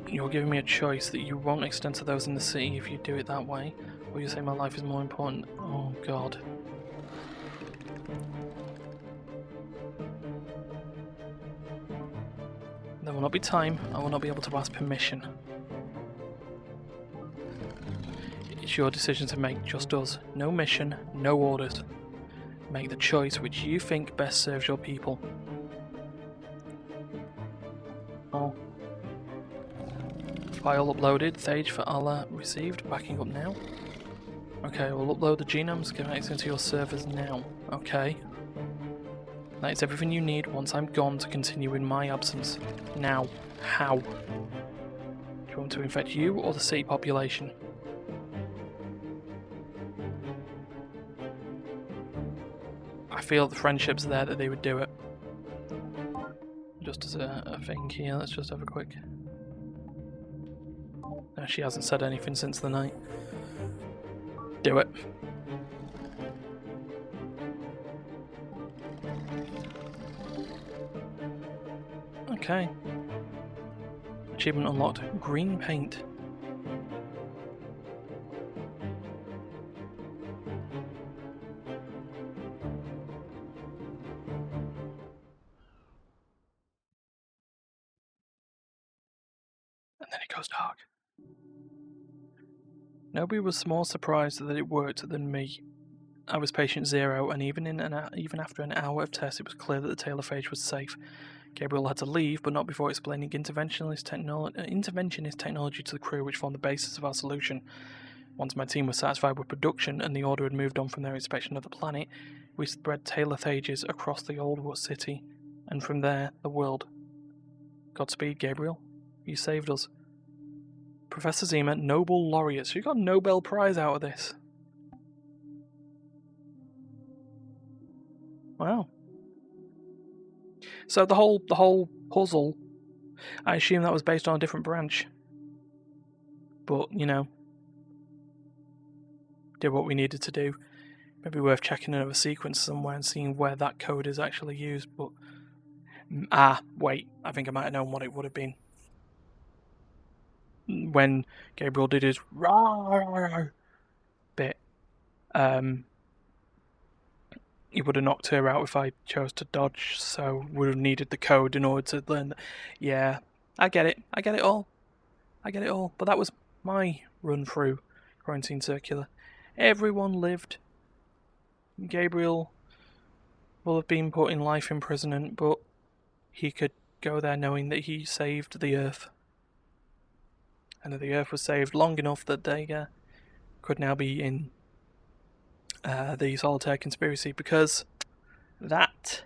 You're giving me a choice that you won't extend to those in the city if you do it that way, or you say my life is more important. Oh god. There will not be time, I will not be able to ask permission. It's your decision to make, just us. No mission, no orders. Make the choice which you think best serves your people. Oh. File uploaded, Thage for Allah received, backing up now. Okay, we'll upload the genomes, connect into your servers now. Okay. That is everything you need once I'm gone to continue in my absence. Now, how? Do you want me to infect you or the city population? I feel the friendship's there that they would do it. Just as a thing here, let's just have a quick... No, she hasn't said anything since the night. Do it. Okay. Achievement unlocked. Green paint. then it goes dark. Nobody was more surprised that it worked than me. I was patient zero, and even after an hour of tests, it was clear that the tailorphage was safe. Gabriel had to leave, but not before explaining interventionist technology to the crew, which formed the basis of our solution. Once my team was satisfied with production and the order had moved on from their inspection of the planet, we spread tailorphages across the old city, and from there, the world. Godspeed, Gabriel. You saved us. Professor Zima, Nobel laureate. So you got a Nobel Prize out of this. Wow. So the whole puzzle, I assume that was based on a different branch. But, you know, did what we needed to do. Maybe worth checking another sequence somewhere and seeing where that code is actually used. But wait, I think I might have known what it would have been. When Gabriel did his bit, he would have knocked her out if I chose to dodge, so would have needed the code in order to learn. Yeah, I get it. I get it all. But that was my run through Quarantine Circular. Everyone lived. Gabriel will have been put in life imprisonment, but he could go there knowing that he saved the Earth. And that the Earth was saved long enough that they could now be in the Solitaire Conspiracy, because that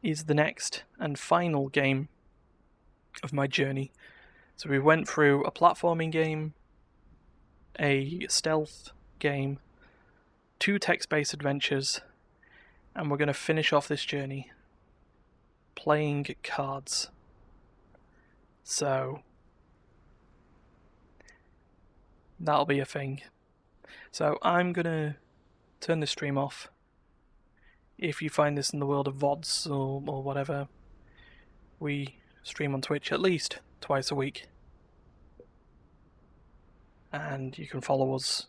is the next and final game of my journey. So we went through a platforming game, a stealth game, 2 text-based adventures, and we're going to finish off this journey playing cards. So that'll be a thing. So I'm going to turn the stream off. If you find this in the world of VODs or whatever, we stream on Twitch at least twice a week. And you can follow us,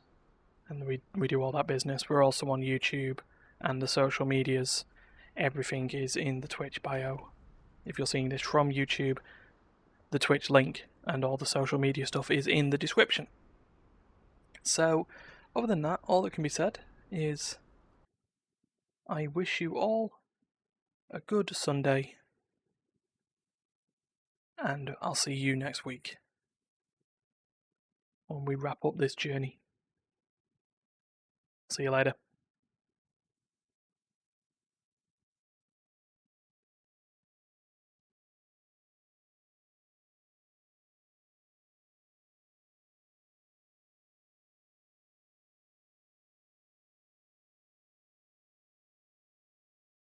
and we do all that business. We're also on YouTube and the social medias. Everything is in the Twitch bio. If you're seeing this from YouTube, the Twitch link and all the social media stuff is in the description. So, other than that, all that can be said is I wish you all a good Sunday, and I'll see you next week when we wrap up this journey. See you later.